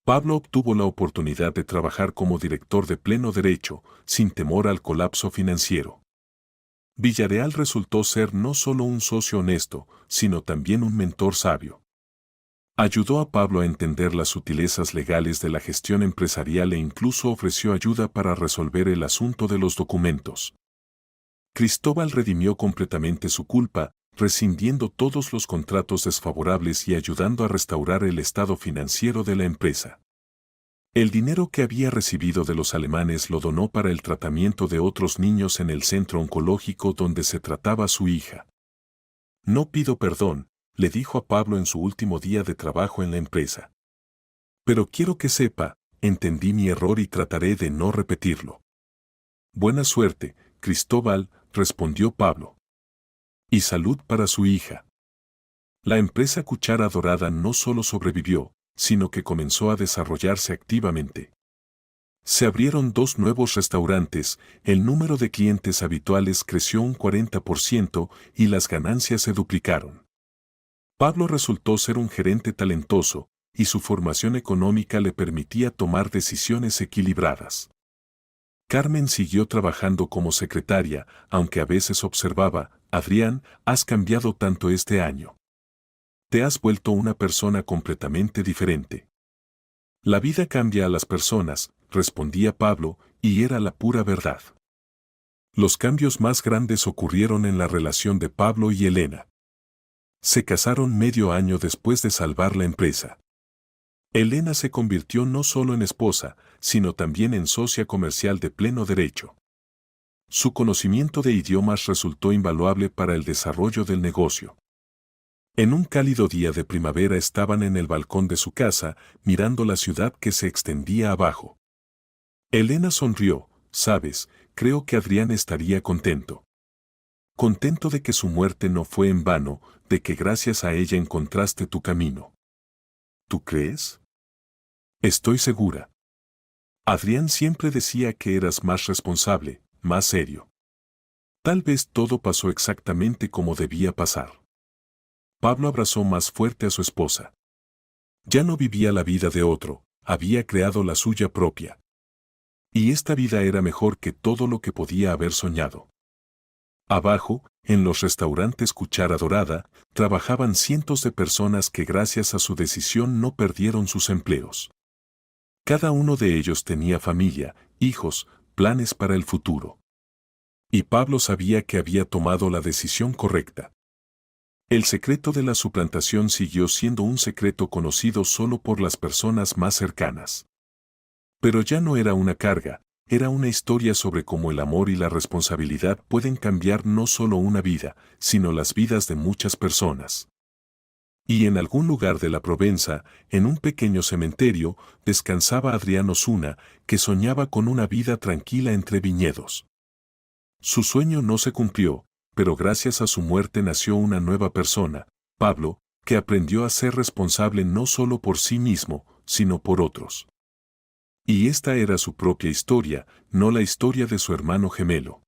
Speaker 1: Pablo obtuvo la oportunidad de trabajar como director de pleno derecho, sin temor al colapso financiero. Villarreal resultó ser no solo un socio honesto, sino también un mentor sabio. Ayudó a Pablo a entender las sutilezas legales de la gestión empresarial e incluso ofreció ayuda para resolver el asunto de los documentos. Cristóbal redimió completamente su culpa, rescindiendo todos los contratos desfavorables y ayudando a restaurar el estado financiero de la empresa. El dinero que había recibido de los alemanes lo donó para el tratamiento de otros niños en el centro oncológico donde se trataba a su hija. No pido perdón, le dijo a Pablo en su último día de trabajo en la empresa. Pero quiero que sepa, entendí mi error y trataré de no repetirlo. Buena suerte, Cristóbal, respondió Pablo. Y salud para su hija. La empresa Cuchara Dorada no solo sobrevivió, sino que comenzó a desarrollarse activamente. Se abrieron 2 nuevos restaurantes, el número de clientes habituales creció un 40% y las ganancias se duplicaron. Pablo resultó ser un gerente talentoso, y su formación económica le permitía tomar decisiones equilibradas. Carmen siguió trabajando como secretaria, aunque a veces observaba, Adrián, has cambiado tanto este año. Te has vuelto una persona completamente diferente. La vida cambia a las personas, respondía Pablo, y era la pura verdad. Los cambios más grandes ocurrieron en la relación de Pablo y Elena. Se casaron medio año después de salvar la empresa. Elena se convirtió no solo en esposa, sino también en socia comercial de pleno derecho. Su conocimiento de idiomas resultó invaluable para el desarrollo del negocio. En un cálido día de primavera estaban en el balcón de su casa, mirando la ciudad que se extendía abajo. Elena sonrió. Sabes, creo que Adrián estaría contento. Contento de que su muerte no fue en vano, de que gracias a ella encontraste tu camino. ¿Tú crees? Estoy segura. Adrián siempre decía que eras más responsable, más serio. Tal vez todo pasó exactamente como debía pasar. Pablo abrazó más fuerte a su esposa. Ya no vivía la vida de otro, había creado la suya propia. Y esta vida era mejor que todo lo que podía haber soñado. Abajo, en los restaurantes Cuchara Dorada, trabajaban cientos de personas que gracias a su decisión no perdieron sus empleos. Cada uno de ellos tenía familia, hijos, planes para el futuro. Y Pablo sabía que había tomado la decisión correcta. El secreto de la suplantación siguió siendo un secreto conocido solo por las personas más cercanas. Pero ya no era una carga, era una historia sobre cómo el amor y la responsabilidad pueden cambiar no solo una vida, sino las vidas de muchas personas. Y en algún lugar de la Provenza, en un pequeño cementerio, descansaba Adrián Osuna, que soñaba con una vida tranquila entre viñedos. Su sueño no se cumplió, pero gracias a su muerte nació una nueva persona, Pablo, que aprendió a ser responsable no solo por sí mismo, sino por otros. Y esta era su propia historia, no la historia de su hermano gemelo.